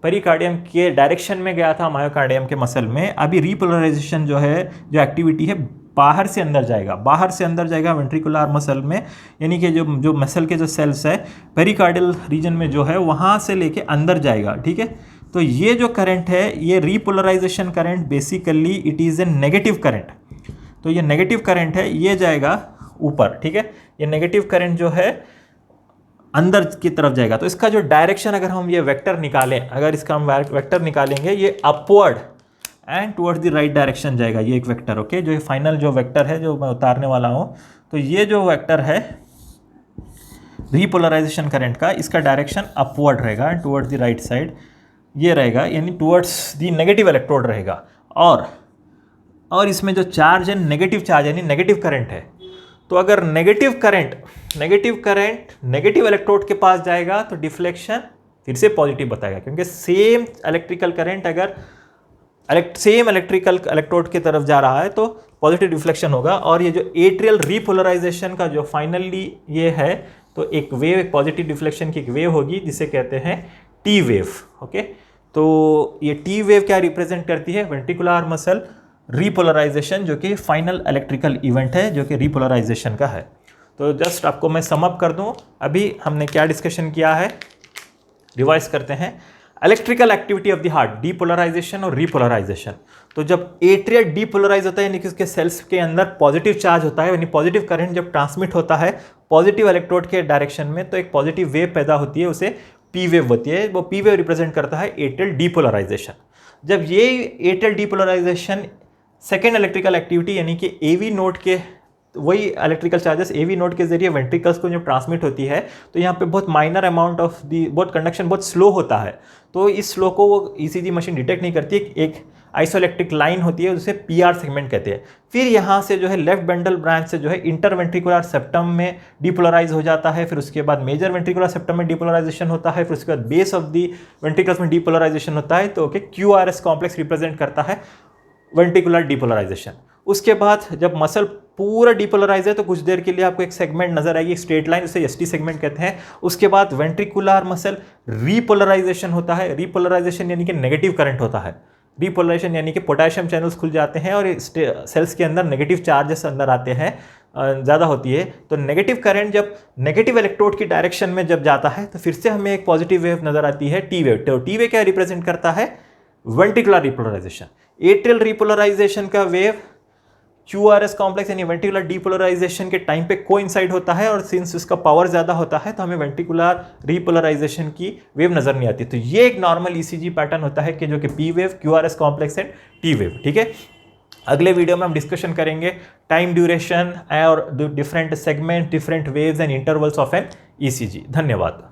Speaker 1: पेरिकार्डियम के डायरेक्शन में गया था मायोकार्डियम के मसल में, अभी रीपोलराइजेशन जो है, जो एक्टिविटी है, बाहर से अंदर जाएगा, बाहर से अंदर जाएगा वेंट्रिकुलर मसल में, यानी कि जो मसल के जो सेल्स है पेरिकार्डियल रीजन में जो है वहाँ से लेके अंदर जाएगा, ठीक है। तो ये जो करंट है ये repolarisation current, basically it is a negative current. तो ये नेगेटिव करंट है, ये जाएगा ऊपर, ठीक है। ये नेगेटिव करंट जो है अंदर की तरफ जाएगा। तो इसका जो डायरेक्शन अगर हम ये वेक्टर निकालें, अगर इसका हम वेक्टर निकालेंगे, ये upward and towards the right direction जाएगा, ये एक वेक्टर, ओके। जो ये फाइनल जो वेक्टर है जो मैं उतारने वाला हूँ, तो ये जो वेक्टर है रीपोलराइजेशन करंट का, इसका डायरेक्शन अपवर्ड रहेगा टुवर्ड्स द राइट साइड, ये रहेगा, यानी टुवर्ड्स द नेगेटिव इलेक्ट्रोड रहेगा। और इसमें जो चार्ज है नेगेटिव चार्ज यानी नेगेटिव करंट है। तो अगर नेगेटिव करंट नेगेटिव इलेक्ट्रोड के पास जाएगा तो डिफ्लेक्शन फिर से पॉजिटिव बताएगा, क्योंकि सेम इलेक्ट्रिकल करंट अगर सेम इलेक्ट्रिकल इलेक्ट्रोड की तरफ जा रहा है तो पॉजिटिव डिफ्लेक्शन होगा। और ये जो एट्रियल रीपोलराइजेशन का जो फाइनली ये है, तो एक वेव, एक पॉजिटिव डिफ्लेक्शन की एक वेव होगी जिसे कहते हैं टी वेव, ओके। तो ये टी वेव क्या रिप्रेजेंट करती है? वेंट्रिकुलर मसल रीपोलराइजेशन, जो कि फाइनल इलेक्ट्रिकल इवेंट है जो कि रीपोलराइजेशन का है। तो जस्ट आपको मैं सम अप कर दूं, अभी हमने क्या डिस्कशन किया है, रिवाइज करते हैं। Electrical activity of the heart, depolarization और रीपोलराइजेशन। तो जब एट्रिया डीपोलराइज होता है यानी कि उसके सेल्स के अंदर पॉजिटिव चार्ज होता है, यानी पॉजिटिव करंट जब ट्रांसमिट होता है पॉजिटिव इलेक्ट्रोड के डायरेक्शन में, तो एक पॉजिटिव वेव पैदा होती है, उसे पी वेव होती है। वो पी वेव रिप्रेजेंट करता है एट्रियल डीपोलराइजेशन। जब ये atrial depolarisation second electrical activity यानी कि एवी नोड के, वही इलेक्ट्रिकल चार्जेस एवी नोड के जरिए वेंट्रिकल्स को जब ट्रांसमिट होती है, तो यहाँ पे बहुत माइनर अमाउंट ऑफ दी, बहुत कंडक्शन बहुत स्लो होता है। तो इस स्लो को वो ईसीजी मशीन डिटेक्ट नहीं करती। एक आइसोइलेक्ट्रिक लाइन होती है, उसे पीआर सेगमेंट कहते हैं। फिर यहाँ से जो है लेफ्ट बेंडल ब्रांच से जो है इंटरवेंट्रिकुलर सेप्टम में डीपोलराइज हो जाता है, फिर उसके बाद मेजर वेंट्रिकुलर सेप्टम में डीपोलराइजेशन होता है, फिर उसके बाद बेस ऑफ दी वेंट्रिकल्स में डीपोलराइजेशन होता है। तो ओके, क्यूआरएस कॉम्प्लेक्स रिप्रेजेंट करता है वेंट्रिकुलर डीपोलराइजेशन। उसके बाद जब मसल पूरा डीपोलराइज है तो कुछ देर के लिए आपको एक सेगमेंट नजर आएगी, स्ट्रेट लाइन, उसे एसटी सेगमेंट कहते हैं। उसके बाद वेंट्रिकुलर मसल रीपोलराइजेशन होता है। रीपोलराइजेशन यानी कि नेगेटिव करंट होता है। रीपोलराइजेशन यानी कि पोटेशियम चैनल्स खुल जाते हैं और सेल्स के अंदर नेगेटिव चार्जेस अंदर आते हैं, ज़्यादा होती है। तो नेगेटिव करंट जब नेगेटिव इलेक्ट्रोड की डायरेक्शन में जब जाता है तो फिर से हमें एक पॉजिटिव वेव नजर आती है, टी वेव। तो टी वेव क्या रिप्रेजेंट करता है? Ventricular repolarization. एट्रियल रिपोलराइजेशन का वेव क्यूआरएस कॉम्प्लेक्स यानी वेंट्रिकुलर डीपोलराइजेशन के टाइम पे कोइंसाइड होता है, और सिंस इसका पावर ज़्यादा होता है तो हमें वेंट्रिकुलर रिपोलराइजेशन की वेव नज़र नहीं आती। तो ये एक नॉर्मल ईसीजी पैटर्न होता है कि जो कि P wave, QRS complex and T wave, ठीक है। अगले वीडियो में हम डिस्कशन करेंगे टाइम ड्यूरेशन और different segment, different waves and intervals of an ECG. धन्यवाद।